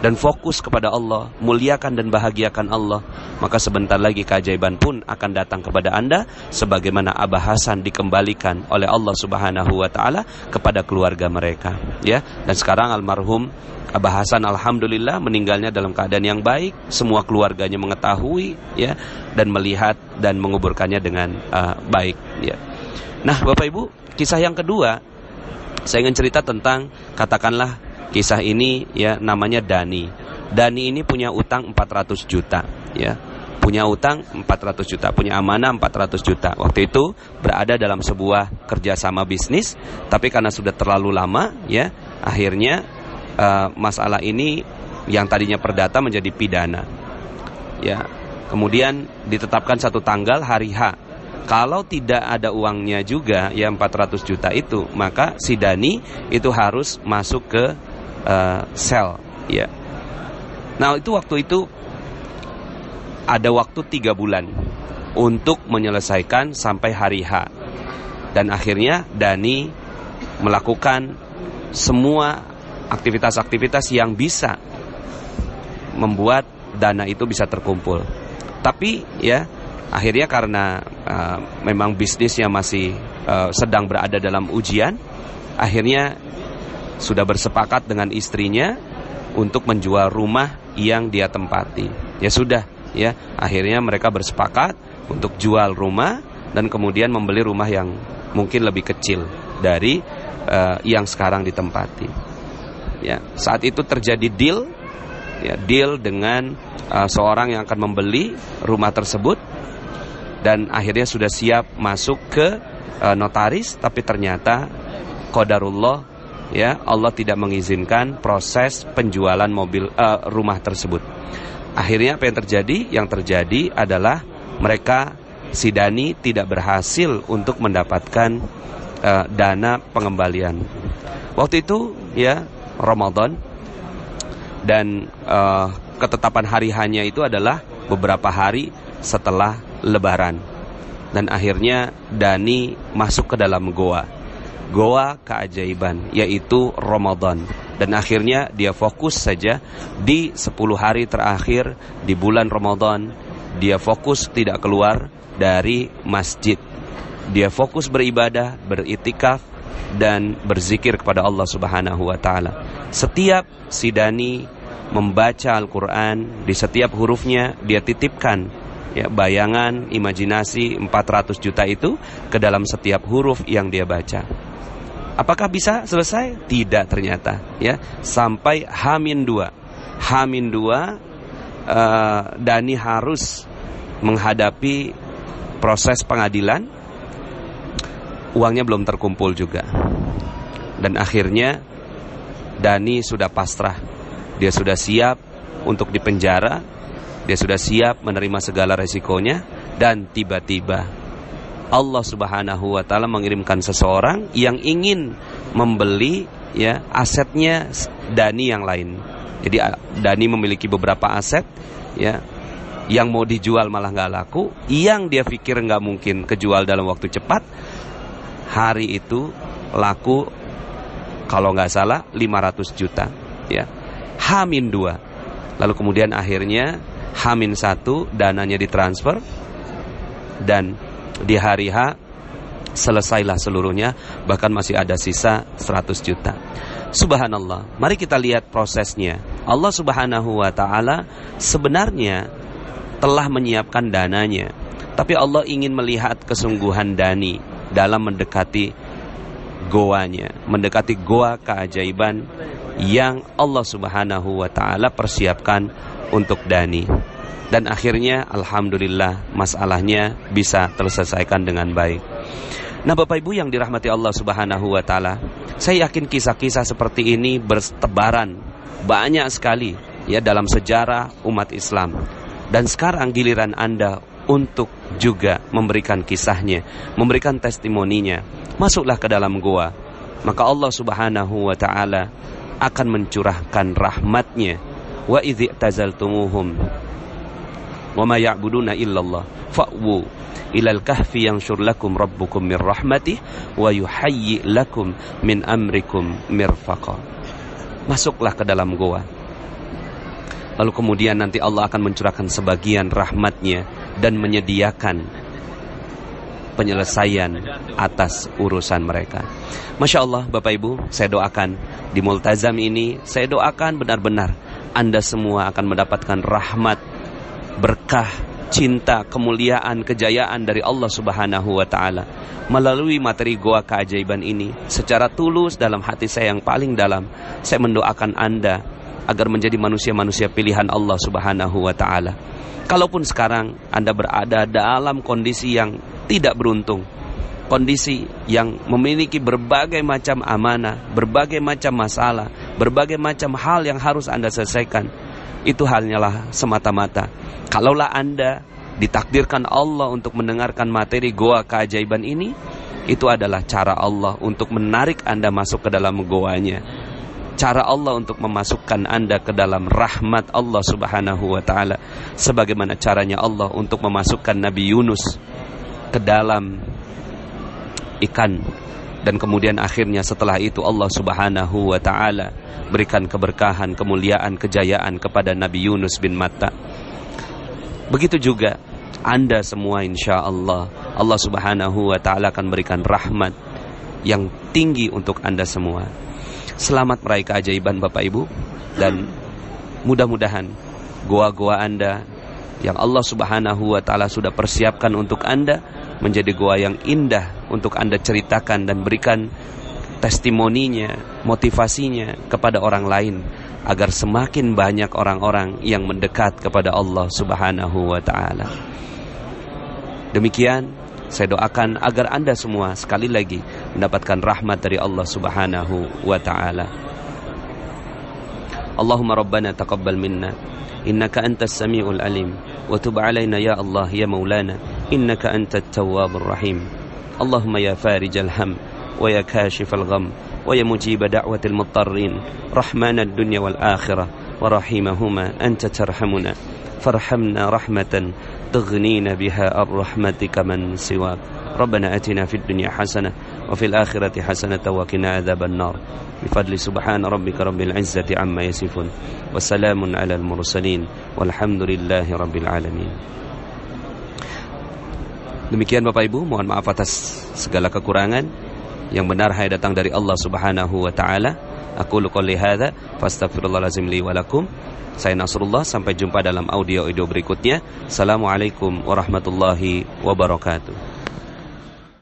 dan fokus kepada Allah, muliakan dan bahagiakan Allah. Maka sebentar lagi keajaiban pun akan datang kepada Anda, sebagaimana Abah Hasan dikembalikan oleh Allah Subhanahu wa taala kepada keluarga mereka ya. Dan sekarang almarhum Abah Hasan alhamdulillah meninggalnya dalam keadaan yang baik, semua keluarganya mengetahui ya, dan melihat dan menguburkannya dengan baik ya. Nah, Bapak Ibu, kisah yang kedua saya ingin cerita tentang, katakanlah kisah ini ya, namanya Dani. Dani ini punya utang 400 juta ya. Punya utang 400 juta, punya amanah 400 juta. Waktu itu berada dalam sebuah kerjasama bisnis, tapi karena sudah terlalu lama ya, akhirnya masalah ini yang tadinya perdata menjadi pidana ya. Kemudian ditetapkan satu tanggal hari H. Kalau tidak ada uangnya juga, ya 400 juta itu, maka si Dani itu harus masuk ke sel, ya. Nah, waktu itu ada waktu 3 bulan untuk menyelesaikan sampai hari H. Dan akhirnya Dani melakukan semua aktivitas-aktivitas yang bisa membuat dana itu bisa terkumpul. Tapi ya, akhirnya karena memang bisnisnya masih sedang berada dalam ujian, akhirnya sudah bersepakat dengan istrinya untuk menjual rumah yang dia tempati. Ya sudah, ya, akhirnya mereka bersepakat untuk jual rumah dan kemudian membeli rumah yang mungkin lebih kecil dari yang sekarang ditempati. Ya, saat itu terjadi deal, ya, deal dengan seorang yang akan membeli rumah tersebut, dan akhirnya sudah siap masuk ke notaris, tapi ternyata qadarullah, ya, Allah tidak mengizinkan proses penjualan rumah tersebut. Akhirnya apa yang terjadi? Yang terjadi adalah mereka, si Dani tidak berhasil untuk mendapatkan dana pengembalian. Waktu itu ya Ramadan, dan ketetapan hari hanya itu adalah beberapa hari setelah Lebaran. Dan akhirnya Dani masuk ke dalam goa keajaiban, yaitu Ramadan. Dan akhirnya dia fokus saja di 10 hari terakhir di bulan Ramadan. Dia fokus tidak keluar dari masjid. Dia fokus beribadah, beritikaf, dan berzikir kepada Allah Subhanahu wa ta'ala. Setiap si Dani membaca Al-Quran, di setiap hurufnya dia titipkan, ya, bayangan, imajinasi 400 juta itu ke dalam setiap huruf yang dia baca. Apakah bisa selesai? Tidak ternyata, ya. Sampai H-2 Dani harus menghadapi proses pengadilan. Uangnya belum terkumpul juga. Dan akhirnya Dani sudah pasrah. Dia sudah siap untuk dipenjara. Dia sudah siap menerima segala resikonya. Dan tiba-tiba Allah Subhanahu wa ta'ala mengirimkan seseorang yang ingin membeli, ya, asetnya Dani yang lain. Jadi Dani memiliki beberapa aset, ya, yang mau dijual malah gak laku, yang dia pikir gak mungkin kejual dalam waktu cepat. Hari itu laku, kalau gak salah 500 juta, ya. H-2. Lalu kemudian akhirnya H-1 dananya ditransfer, dan di hari H selesailah seluruhnya, bahkan masih ada sisa 100 juta. Subhanallah, mari kita lihat prosesnya. Allah Subhanahu wa ta'ala sebenarnya telah menyiapkan dananya, tapi Allah ingin melihat kesungguhan Dani dalam mendekati goanya, mendekati goa keajaiban yang Allah Subhanahu wa ta'ala persiapkan untuk Dani. Dan akhirnya alhamdulillah masalahnya bisa terselesaikan dengan baik. Nah, Bapak Ibu yang dirahmati Allah Subhanahu wa ta'ala, saya yakin kisah-kisah seperti ini bertebaran banyak sekali, ya, dalam sejarah umat Islam. Dan sekarang giliran Anda untuk juga memberikan kisahnya, memberikan testimoninya. Masuklah ke dalam goa, maka Allah Subhanahu wa ta'ala akan mencurahkan rahmatnya. Wa idh i'tazaltumuhum wa ma ya'buduna illallah fa'wu ilal kahfi yanshur lakum rabbukum min rahmatih wa yuhayyi lakum min amrikum mirfaqa. Masuklah ke dalam goa, lalu kemudian nanti Allah akan mencurahkan sebagian rahmatnya dan menyediakan penyelesaian atas urusan mereka. Masya Allah, Bapak Ibu, saya doakan di Multazam ini, saya doakan benar-benar Anda semua akan mendapatkan rahmat, berkah, cinta, kemuliaan, kejayaan dari Allah Subhanahu wa ta'ala melalui materi goa keajaiban ini. Secara tulus dalam hati saya yang paling dalam, saya mendoakan Anda agar menjadi manusia-manusia pilihan Allah Subhanahu wa ta'ala. Kalaupun sekarang Anda berada dalam kondisi yang tidak beruntung, kondisi yang memiliki berbagai macam amanah, berbagai macam masalah, berbagai macam hal yang harus Anda selesaikan, itu hanyalah semata-mata. Kalaulah Anda ditakdirkan Allah untuk mendengarkan materi goa keajaiban ini, itu adalah cara Allah untuk menarik Anda masuk ke dalam goanya. Cara Allah untuk memasukkan Anda ke dalam rahmat Allah subhanahu wa ta'ala. Sebagaimana caranya Allah untuk memasukkan Nabi Yunus ke dalam ikan. Dan kemudian akhirnya setelah itu Allah subhanahu wa ta'ala berikan keberkahan, kemuliaan, kejayaan kepada Nabi Yunus bin Matta. Begitu juga Anda semua insya Allah, Allah subhanahu wa ta'ala akan berikan rahmat yang tinggi untuk Anda semua. Selamat meraih keajaiban Bapak Ibu. Dan mudah-mudahan goa-goa Anda yang Allah subhanahu wa ta'ala sudah persiapkan untuk Anda menjadi goa yang indah untuk Anda ceritakan dan berikan testimoninya, motivasinya kepada orang lain, agar semakin banyak orang-orang yang mendekat kepada Allah subhanahu wa ta'ala. Demikian saya doakan agar Anda semua sekali lagi mendapatkan rahmat dari Allah subhanahu wa ta'ala. Allahumma rabbana taqabbal minna innaka antas sami'ul alim wa tub alaina ya Allah ya maulana innaka antat tawwabur rahim. Allahumma ya farijal ham wa ya kashifal gham wa ya mujiba da'watil muttarrin rahmanad dunya wal akhirah wa rahimahuma anta tarhamuna farhamna rahmatan تغنينا بها الرحمتك من سواك ربنا أتنا في الدنيا حسنة وفي الآخرة حسنة وقنا عذاب النار بفضل سبحان ربك رب العزة عما يصفون وسلام على المرسلين والحمد لله رب العالمين. Demikian Bapak Ibu, mohon maaf atas segala kekurangan. Yang benar hanya datang dari Allah subhanahu wa ta'ala. Aqulu qouli hadza fastaghfirullahal azim li wa lakum. Saya Nasrullah, sampai jumpa dalam audio berikutnya. Assalamualaikum warahmatullahi wabarakatuh.